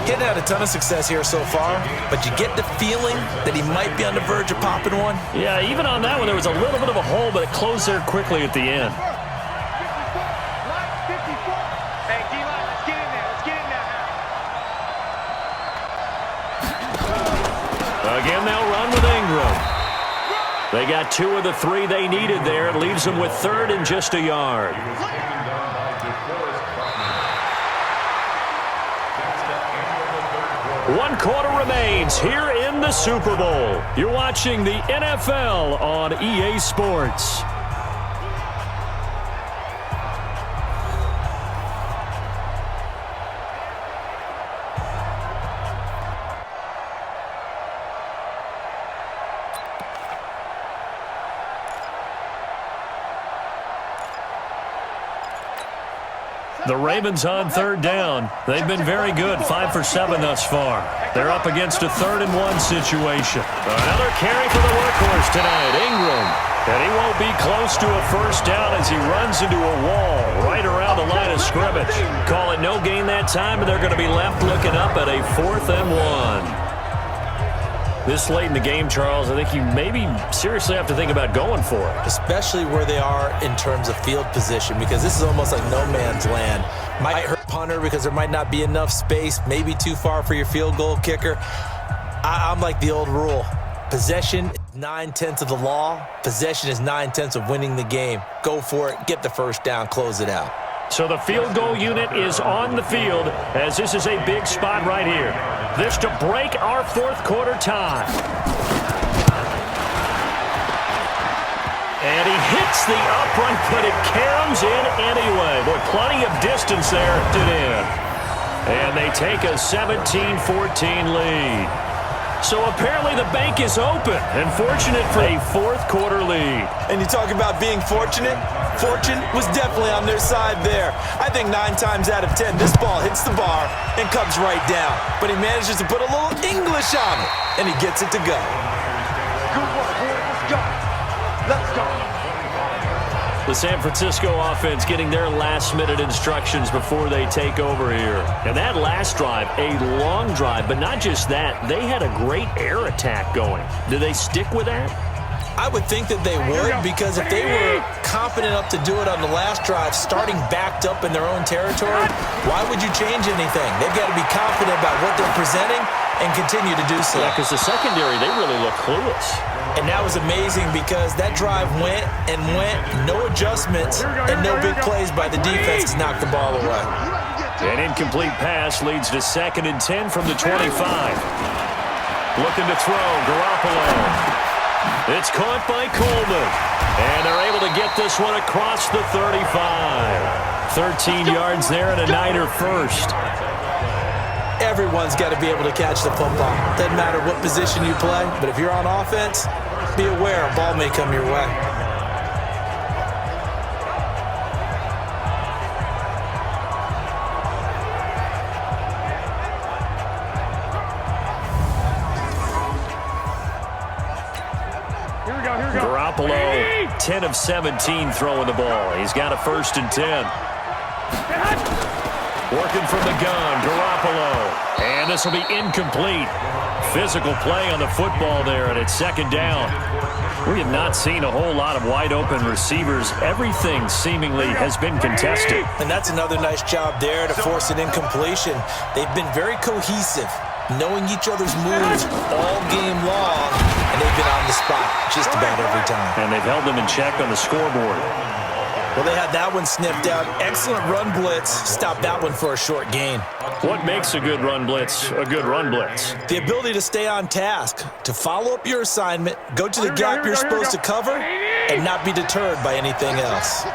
Getting out a ton of success here so far, but you get the feeling that he might be on the verge of popping one. Yeah, even on that one, there was a little bit of a hole, but it closed there quickly at the end. Again, they'll run with Ingram. They got 2 of the 3 they needed there. It leaves them with 3rd and just a yard. One quarter remains here in the Super Bowl. You're watching the NFL on EA Sports. The Ravens on third down. They've been very good, 5 for 7 thus far. They're up against a 3rd and 1 situation. Another carry for the workhorse tonight, Ingram. And he won't be close to a first down as he runs into a wall right around the line of scrimmage. Call it no gain that time, and they're going to be left looking up at a 4th and 1. This late in the game, Charles, I think you maybe seriously have to think about going for it. Especially where they are in terms of field position, because this is almost like no man's land. Might hurt punter because there might not be enough space, maybe too far for your field goal kicker. I'm like the old rule. Possession is 9/10 of the law. Possession is 9/10 of winning the game. Go for it, get the first down, close it out. So the field goal unit is on the field as this is a big spot right here. This to break our 4th quarter tie. And he hits the upright, but it caroms in anyway. Boy, plenty of distance there to in. And they take a 17-14 lead. So apparently the bank is open and fortunate for a 4th quarter lead. And you talk about being fortunate. Fortune was definitely on their side there. I think 9 times out of 10, this ball hits the bar and comes right down. But he manages to put a little English on it, and he gets it to go. Good work, boy. Let's go. Let's go. The San Francisco offense getting their last-minute instructions before they take over here. And that last drive, a long drive, but not just that. They had a great air attack going. Do they stick with that? I would think that they would, because if they were confident enough to do it on the last drive, starting backed up in their own territory, why would you change anything? They've got to be confident about what they're presenting and continue to do so. Yeah, because the secondary, they really look clueless. And that was amazing because that drive went and went, no adjustments, and no big plays by the defense to knock the ball away. An incomplete pass leads to 2nd and 10 from the 25. Looking to throw, Garoppolo. It's caught by Coleman. And they're able to get this one across the 35. 13 yards there and a Niner first. Everyone's got to be able to catch the football. Doesn't matter what position you play, but if you're on offense, be aware a ball may come your way. Garoppolo, 10 of 17 throwing the ball. He's got a 1st and 10. Working from the gun, Garoppolo. And this will be incomplete. Physical play on the football there, and it's 2nd down. We have not seen a whole lot of wide-open receivers. Everything seemingly has been contested. And that's another nice job there to force an incompletion. They've been very cohesive, knowing each other's moves all game long, and they've been on the spot just about every time. And they've held them in check on the scoreboard. Well, they had that one sniffed out. Excellent run blitz. Stopped that one for a short gain. What makes a good run blitz a good run blitz? The ability to stay on task, to follow up your assignment, go to the gap you're supposed to cover, and not be deterred by anything else.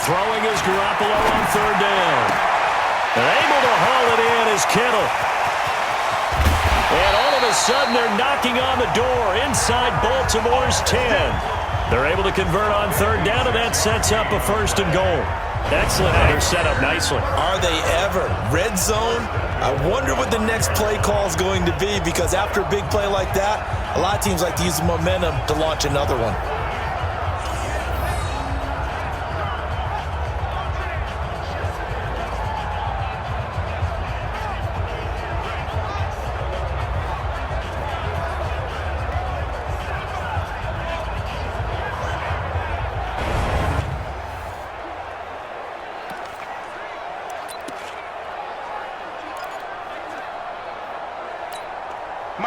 Throwing is Garoppolo on 3rd down. And able to haul it in is Kittle. And all of a sudden, they're knocking on the door inside Baltimore's 10. They're able to convert on 3rd down, and that sets up a 1st and goal. Excellent. They're set up nicely. Are they ever? Red zone? I wonder what the next play call is going to be, because after a big play like that, a lot of teams like to use the momentum to launch another one.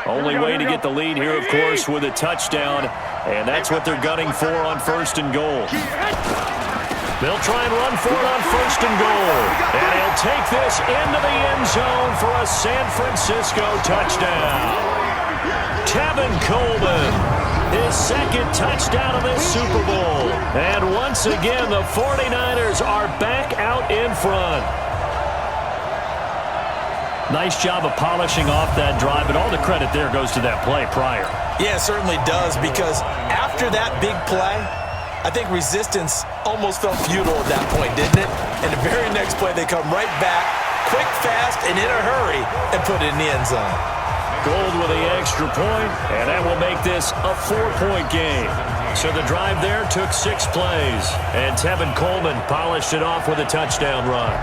Only way to get the lead here, of course, with a touchdown, and that's what they're gunning for on 1st and goal. They'll try and run for it on 1st and goal, and he'll take this into the end zone for a San Francisco touchdown. Tevin Coleman, his 2nd touchdown of this Super Bowl, and once again, the 49ers are back out in front. Nice job of polishing off that drive, but all the credit there goes to that play prior. Yeah, it certainly does, because after that big play, I think resistance almost felt futile at that point, didn't it? And the very next play, they come right back, quick, fast, and in a hurry, and put it in the end zone. Gold with the extra point, and that will make this a 4-point game. So the drive there took 6 plays, and Tevin Coleman polished it off with a touchdown run.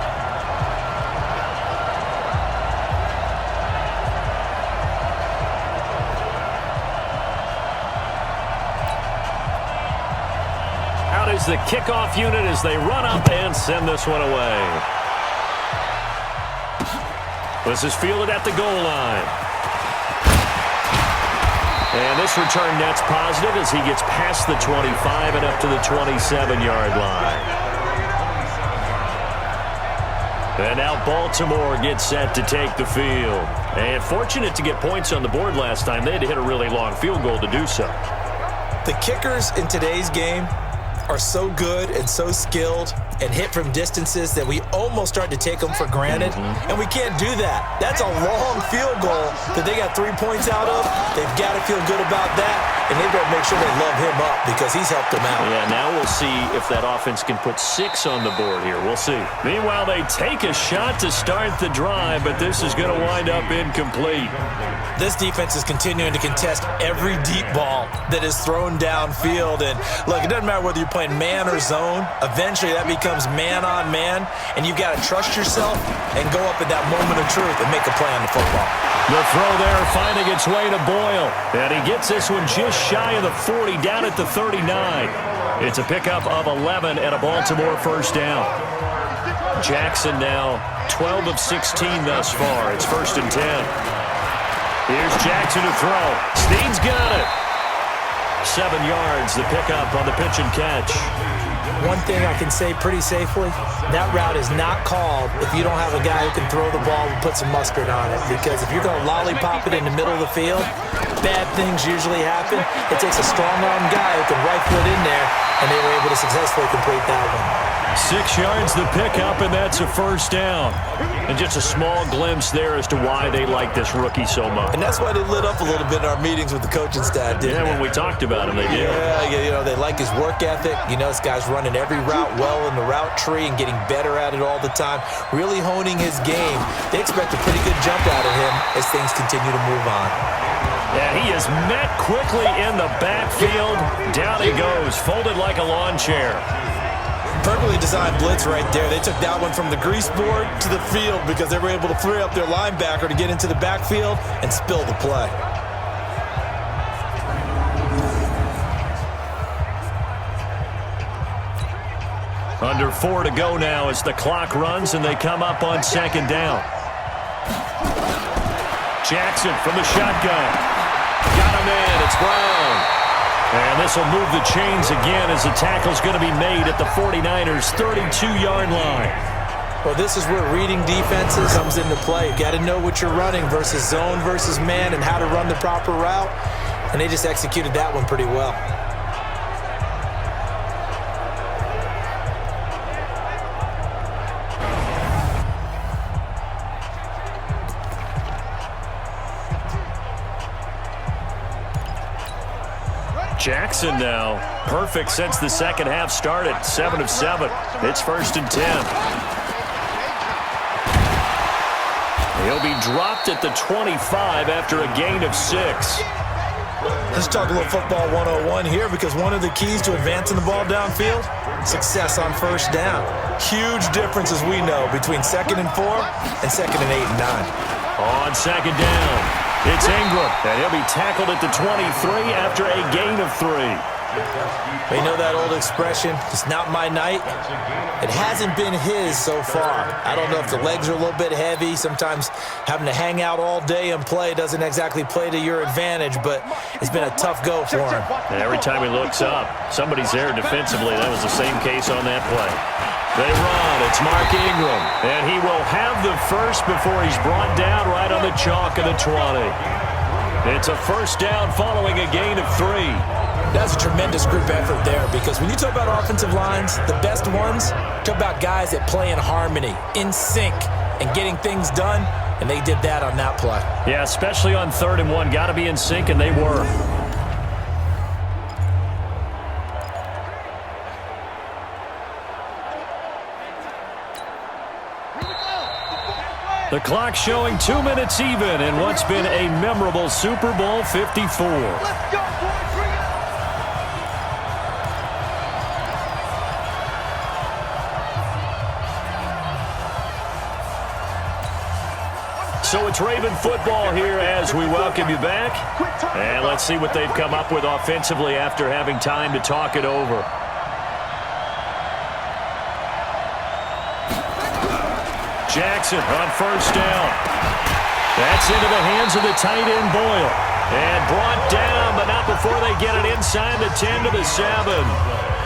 Is the kickoff unit as they run up and send this one away. This is fielded at the goal line. And this return net's positive as he gets past the 25 and up to the 27-yard line. And now Baltimore gets set to take the field. And fortunate to get points on the board last time. They had to hit a really long field goal to do so. The kickers in today's game are so good and so skilled and hit from distances that we almost start to take them for granted, and we can't do that. That's a long field goal that they got 3 points out of. They've got to feel good about that, and they've got to make sure they love him up because he's helped them out. Yeah, now we'll see if that offense can put 6 on the board here. We'll see. Meanwhile, they take a shot to start the drive, but this is going to wind up incomplete. This defense is continuing to contest every deep ball that is thrown downfield. And look, it doesn't matter whether you're playing man or zone. Eventually, that becomes man on man, and you've got to trust yourself and go up at that moment of truth and make a play on the football. The throw there finding its way to Boyle, and he gets this one just shy of the 40, down at the 39. It's a pickup of 11 and a Baltimore 1st down. Jackson now 12 of 16 thus far. It's 1st and 10. Here's Jackson to throw. Snead's got it. 7 yards, the pickup on the pitch and catch. one thing I can say pretty safely, that route is not called if you don't have a guy who can throw the ball and put some mustard on it. Because if you're going to lollipop it in the middle of the field, bad things usually happen. It takes a strong-arm guy who can rifle it in there, and they were able to successfully complete that one. 6 yards the pickup, and that's a first down. And just a small glimpse there as to why they like this rookie so much. And that's why they lit up a little bit in our meetings with the coaching staff, didn't they? When we talked about him, they did. Yeah, they like his work ethic. This guy's running every route well in the route tree and getting better at it all the time, really honing his game. They expect a pretty good jump out of him as things continue to move on. And he is met quickly in the backfield. Down he goes, folded like a lawn chair. Perfectly designed blitz right there. They took that one from the grease board to the field because they were able to free up their linebacker to get into the backfield and spill the play. Under 4 to go now as the clock runs and they come up on second down. Jackson from the shotgun. Got him in. It's Brown. And this will move the chains again as the tackle's going to be made at the 49ers' 32-yard line. Well, this is where reading defenses comes into play. You've got to know what you're running versus zone versus man and how to run the proper route. And they just executed that one pretty well. Jackson now, perfect since the second half started, 7 of 7. It's 1st and 10. He'll be dropped at the 25 after a gain of 6. Let's talk a little football 101 here because one of the keys to advancing the ball downfield, success on first down. Huge difference, as we know, between 2nd and 4 and 2nd and 8 and 9. On second down. It's Ingram, and he'll be tackled at the 23 after a gain of 3. You know that old expression, it's not my night? It hasn't been his so far. I don't know if the legs are a little bit heavy. Sometimes having to hang out all day and play doesn't exactly play to your advantage, but it's been a tough go for him. And every time he looks up, somebody's there defensively. That was the same case on that play. They run. It's Mark Ingram. And he will have the first before he's brought down right on the chalk of the 20. It's a first down following a gain of 3. That's a tremendous group effort there because when you talk about offensive lines, the best ones, talk about guys that play in harmony, in sync, and getting things done, and they did that on that play. Yeah, especially on 3rd and 1. Got to be in sync, and they were. The clock showing 2 minutes even in what's been a memorable Super Bowl 54. Let's go, boys. Bring it on. So it's Raven football here as we welcome you back. And let's see what they've come up with offensively after having time to talk it over. Jackson on first down. That's into the hands of the tight end, Boyle. And brought down, but not before they get it inside the 10 to the 7.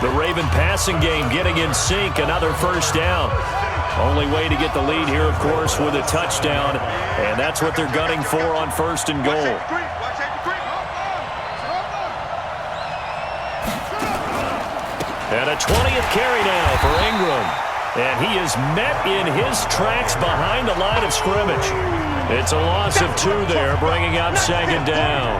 The Raven passing game getting in sync, another first down. Only way to get the lead here, of course, with a touchdown. And that's what they're gunning for on 1st and goal. And a 20th carry now for Ingram. And he is met in his tracks behind the line of scrimmage. It's a loss of 2 there, bringing up second down.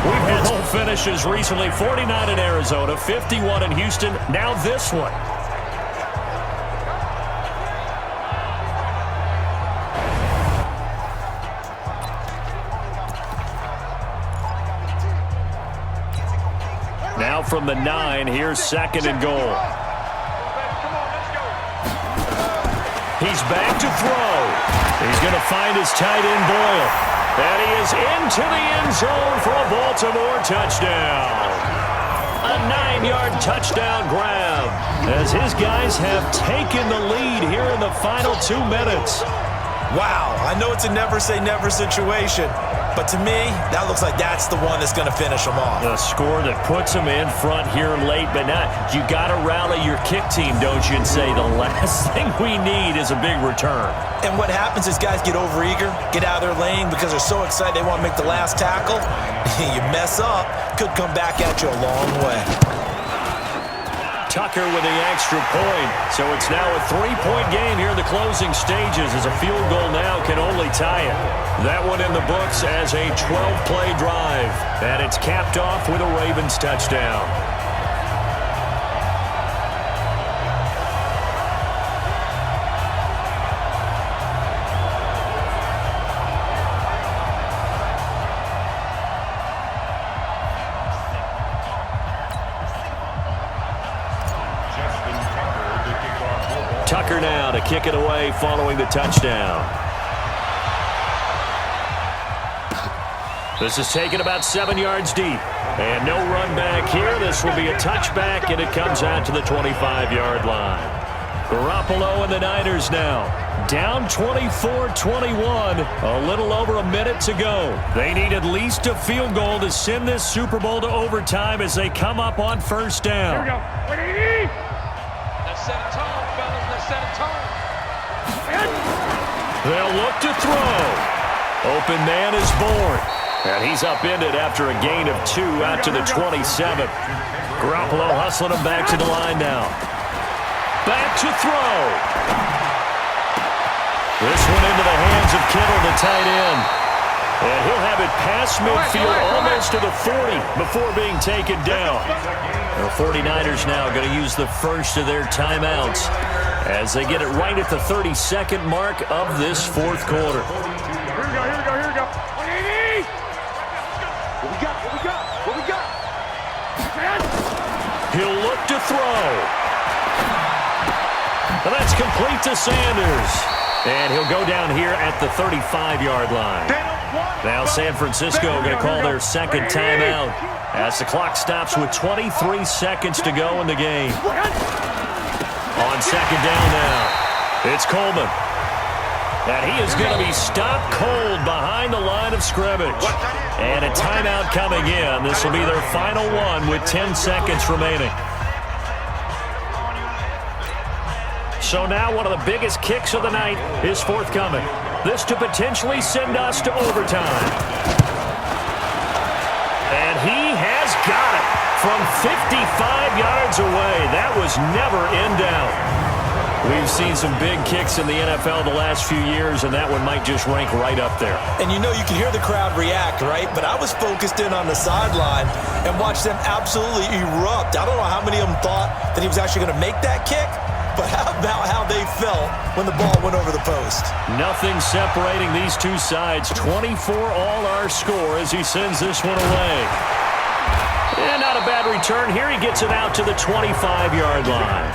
We've had home finishes recently, 49 in Arizona, 51 in Houston, now this one. Now from the 9, here's 2nd and goal. He's back to throw. He's going to find his tight end, Boyle. And he is into the end zone for a Baltimore touchdown. A 9-yard touchdown grab as his guys have taken the lead here in the final 2 minutes. Wow, I know it's a never-say-never situation, but to me, that looks like that's the one that's going to finish them off. The score that puts them in front here late, but not. You got to rally your kick team, don't you, and say the last thing we need is a big return. And what happens is guys get overeager, get out of their lane because they're so excited they want to make the last tackle. You mess up, could come back at you a long way. Tucker with the extra point. So it's now a 3-point game here in the closing stages as a field goal now can only tie it. That one in the books as a 12-play drive. And it's capped off with a Ravens touchdown. Tucker now to kick it away following the touchdown. This is taken about 7 yards deep. And no run back here. This will be a touchback, and it comes out to the 25-yard line. Garoppolo and the Niners now. Down 24-21. A little over a minute to go. They need at least a field goal to send this Super Bowl to overtime as they come up on first down. Here we go. Let's set a tone, fellas. Let's set a tone. They'll look to throw. Open man is born. And he's upended after a gain of 2 out to the 27. Garoppolo hustling him back to the line now. Back to throw. This one into the hands of Kittle, the tight end. And he'll have it past midfield almost to the 40 before being taken down. The 49ers now going to use the first of their timeouts as they get it right at the 32nd mark of this fourth quarter. Here we go. 180! What we got? He'll look to throw. And that's complete to Sanders. And he'll go down here at the 35-yard line. Now San Francisco going to call their second timeout as the clock stops with 23 seconds to go in the game. On second down now, it's Coleman. And he is going to be stopped cold behind the line of scrimmage. And a timeout coming in. This will be their final one with 10 seconds remaining. So now one of the biggest kicks of the night is forthcoming. This to potentially send us to overtime. And he has got it from 55 yards away. That was never in doubt. We've seen some big kicks in the NFL the last few years, and that one might just rank right up there. And you know you can hear the crowd react, right? But I was focused in on the sideline and watched them absolutely erupt. I don't know how many of them thought that he was actually going to make that kick, but how about how they felt when the ball went over the post? Nothing separating these two sides. 24 all our score as he sends this one away. And not a bad return here. He gets it out to the 25-yard line.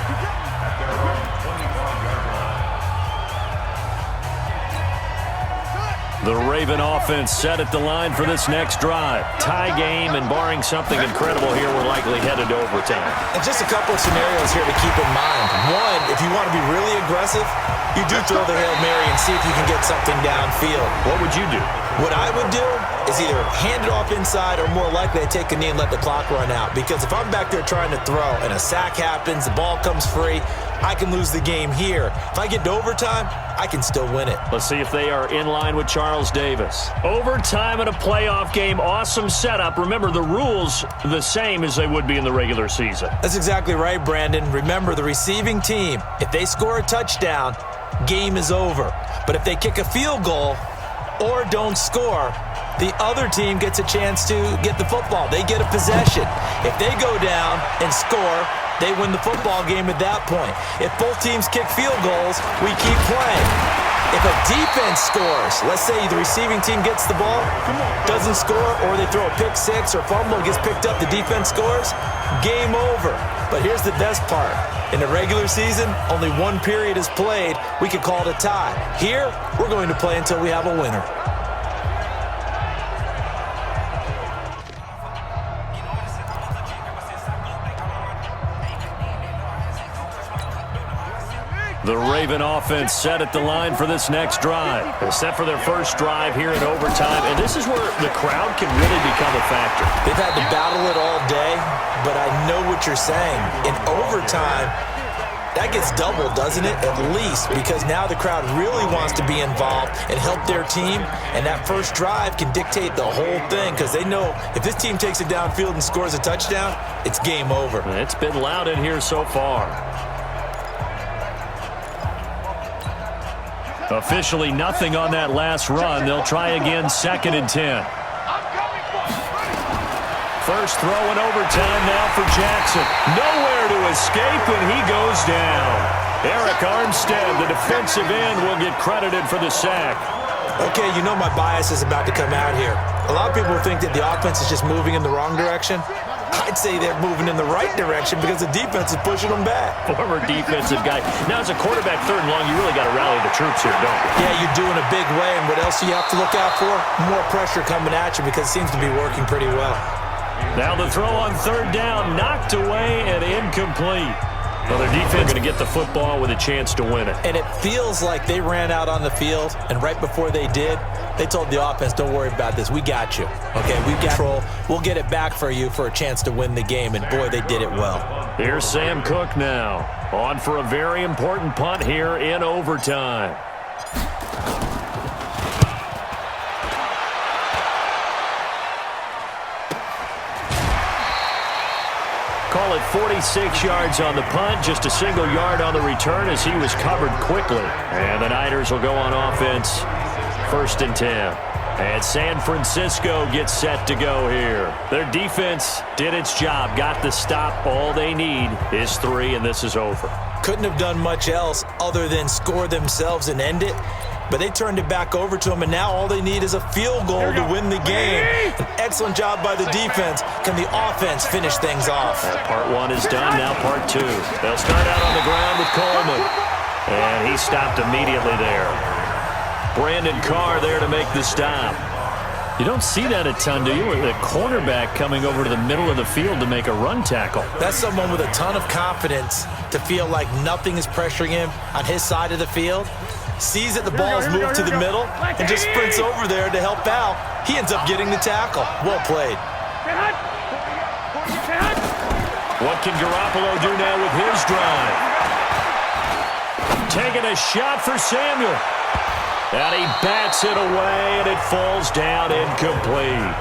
The Raven offense set at the line for this next drive. Tie game, and barring something incredible here, we're likely headed to overtime. And just a couple of scenarios here to keep in mind. One, if you want to be really aggressive, you do throw the Hail Mary and see if you can get something downfield. What would you do? What I would do is either hand it off inside or more likely I take a knee and let the clock run out. Because if I'm back there trying to throw and a sack happens, the ball comes free, I can lose the game here. If I get to overtime, I can still win it. Let's see if they are in line with Charles Davis. Overtime in a playoff game, awesome setup. Remember, the rules the same as they would be in the regular season. That's exactly right, Brandon. Remember, the receiving team, if they score a touchdown, game is over. But if they kick a field goal or don't score, the other team gets a chance to get the football. They get a possession. If they go down and score, they win the football game at that point. If both teams kick field goals, we keep playing. If a defense scores, let's say the receiving team gets the ball, doesn't score, or they throw a pick six or fumble, gets picked up, the defense scores, game over. But here's the best part. In the regular season, only one period is played. We could call it a tie. Here, we're going to play until we have a winner. The Raven offense set at the line for this next drive. They're set for their first drive here in overtime, and this is where the crowd can really become a factor. They've had to battle it all day, but I know what you're saying. In overtime, that gets doubled, doesn't it? At least, because now the crowd really wants to be involved and help their team, and that first drive can dictate the whole thing because they know if this team takes it downfield and scores a touchdown, it's game over. It's been loud in here so far. Officially nothing on that last run. They'll try again, 2nd and 10. First throw in overtime now for Jackson. Nowhere to escape, and he goes down. Eric Armstead, the defensive end, will get credited for the sack. Okay, you know my bias is about to come out here. A lot of people think that the offense is just moving in the wrong direction. I'd say they're moving in the right direction because the defense is pushing them back. Former defensive guy. Now, as a quarterback, 3rd and long, you really got to rally the troops here, don't you? Yeah, you're doing a big way, and what else do you have to look out for? More pressure coming at you because it seems to be working pretty well. Now the throw on 3rd down, knocked away and incomplete. Well, their defense is going to get the football with a chance to win it. And it feels like they ran out on the field, and right before they did, they told the offense, don't worry about this. We got you. Okay, we've got control. We'll get it back for you for a chance to win the game, and boy, they did it well. Here's Sam Cook now, on for a very important punt here in overtime. Call it 46 yards on the punt, just a single yard on the return as he was covered quickly. And the Niners will go on offense, 1st and 10. And San Francisco gets set to go here. Their defense did its job, got the stop. All they need is 3, and this is over. Couldn't have done much else other than score themselves and end it. But they turned it back over to them, and now all they need is a field goal to win the game. An excellent job by the defense. Can the offense finish things off? Part 1 is done, now part 2. They'll start out on the ground with Coleman. And he stopped immediately there. Brandon Carr there to make the stop. You don't see that a ton, do you? With a cornerback coming over to the middle of the field to make a run tackle. That's someone with a ton of confidence to feel like nothing is pressuring him on his side of the field. Sees that the ball's moved to the middle and just sprints over there to help out. He ends up getting the tackle. Well played. What can Garoppolo do now with his drive? Taking a shot for Samuel. And he bats it away, and it falls down incomplete.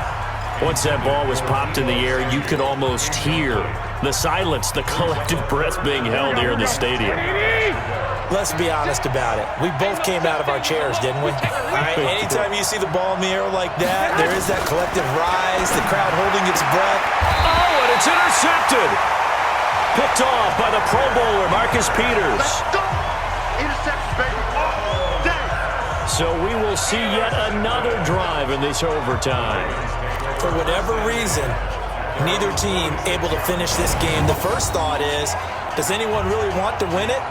Once that ball was popped in the air, you could almost hear the silence, the collective breath being held here in the stadium. Let's be honest about it. We both came out of our chairs, didn't we? All right, anytime you see the ball in the air like that, there is that collective rise, the crowd holding its breath. Oh, and it's intercepted. Picked off by the Pro Bowler, Marcus Peters. Let's go! Interception, baby. All day. So we will see yet another drive in this overtime. For whatever reason, neither team able to finish this game. The first thought is, does anyone really want to win it?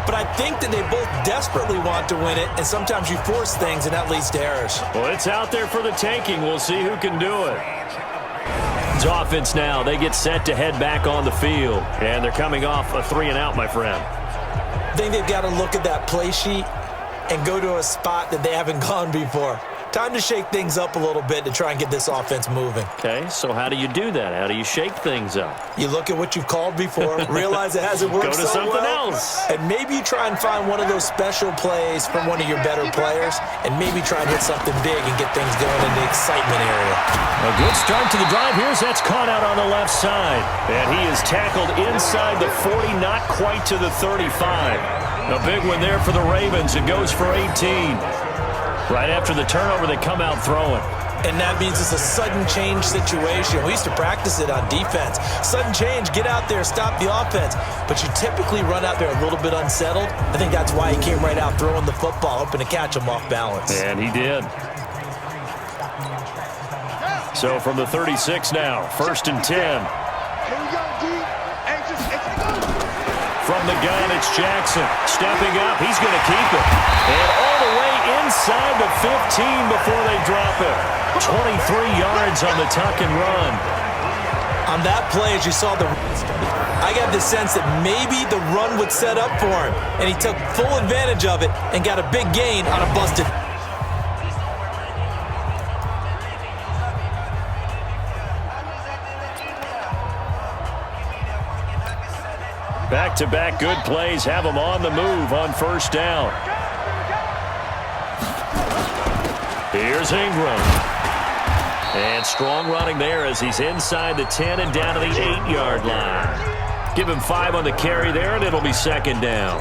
But I think that they both desperately want to win it, and sometimes you force things, and that leads to errors. Well, it's out there for the taking. We'll see who can do it. It's offense now. They get set to head back on the field, and they're coming off a 3-and-out, my friend. I think they've got to look at that play sheet and go to a spot that they haven't gone before. Time to shake things up a little bit to try and get this offense moving. Okay, so how do you do that? How do you shake things up? You look at what you've called before, realize it hasn't worked Go to so something well, else. and maybe you try and find one of those special plays from one of your better players, and maybe try and hit something big and get things going in the excitement area. A good start to the drive. Here's that's caught out on the left side. And he is tackled inside the 40, not quite to the 35. A big one there for the Ravens. It goes for 18. Right after the turnover, they come out throwing. And that means it's a sudden change situation. We used to practice it on defense. Sudden change, get out there, stop the offense. But you typically run out there a little bit unsettled. I think that's why he came right out throwing the football, hoping to catch him off balance. And he did. So from the 36 now, 1st and 10. Here we go, D. Hey, just From the gun, it's Jackson. Stepping up, he's going to keep it. And all the way inside the 15 before they drop it. 23 yards on the tuck and run. On that play, as you saw the I got the sense that maybe the run would set up for him, and he took full advantage of it and got a big gain on a busted. Back-to-back good plays have him on the move on first down. Here's Ingram. And strong running there as he's inside the 10 and down to the 8-yard line. Give him 5 on the carry there, and it'll be second down.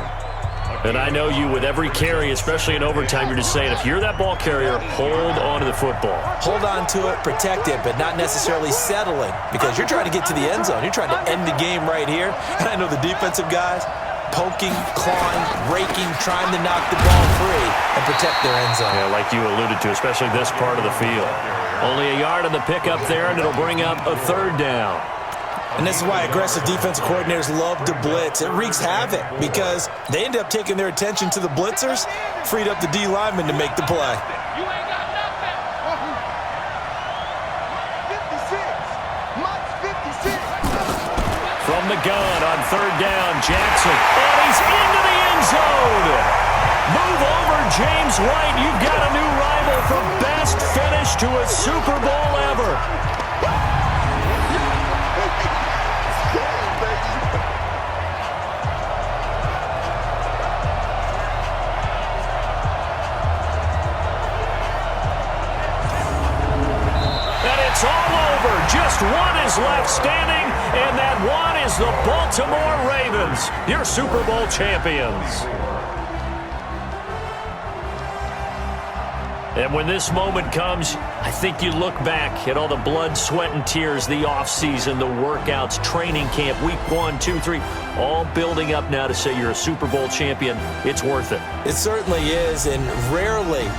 And I know you, with every carry, especially in overtime, you're just saying, if you're that ball carrier, hold on to the football. Hold on to it, protect it, but not necessarily settling, because you're trying to get to the end zone. You're trying to end the game right here. And I know the defensive guys, poking, clawing, raking, trying to knock the ball free and protect their end zone. Yeah, like you alluded to, especially this part of the field. Only a yard on the pickup there, and it'll bring up a third down. And this is why aggressive defensive coordinators love to blitz. It wreaks havoc because they end up taking their attention to the blitzers, freed up the D lineman to make the play. You ain't got nothing. 56. Mike's 56. From the gun on third down, Jackson. And he's into the end zone. Move over, James White. You've got a new rival for best finish to a Super Bowl ever. It's all over. Just one is left standing, and that one is the Baltimore Ravens, your Super Bowl champions. And when this moment comes, I think you look back at all the blood, sweat, and tears, the offseason, the workouts, training camp, week 1, 2, 3, all building up now to say you're a Super Bowl champion. It's worth it. It certainly is, and rarely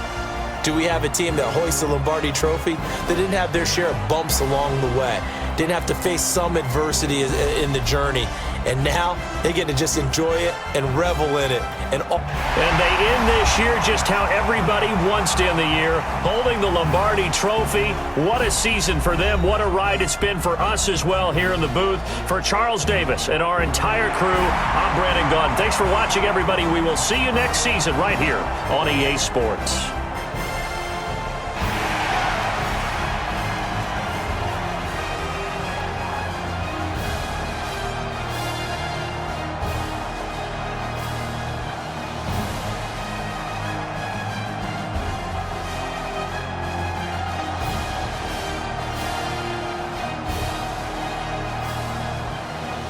do we have a team that hoists the Lombardi Trophy that didn't have their share of bumps along the way, didn't have to face some adversity in the journey, and now they get to just enjoy it and revel in it. And they end this year just how everybody wants to end the year, holding the Lombardi Trophy. What a season for them. What a ride it's been for us as well here in the booth. For Charles Davis and our entire crew, I'm Brandon Gaudin. Thanks for watching, everybody. We will see you next season right here on EA Sports.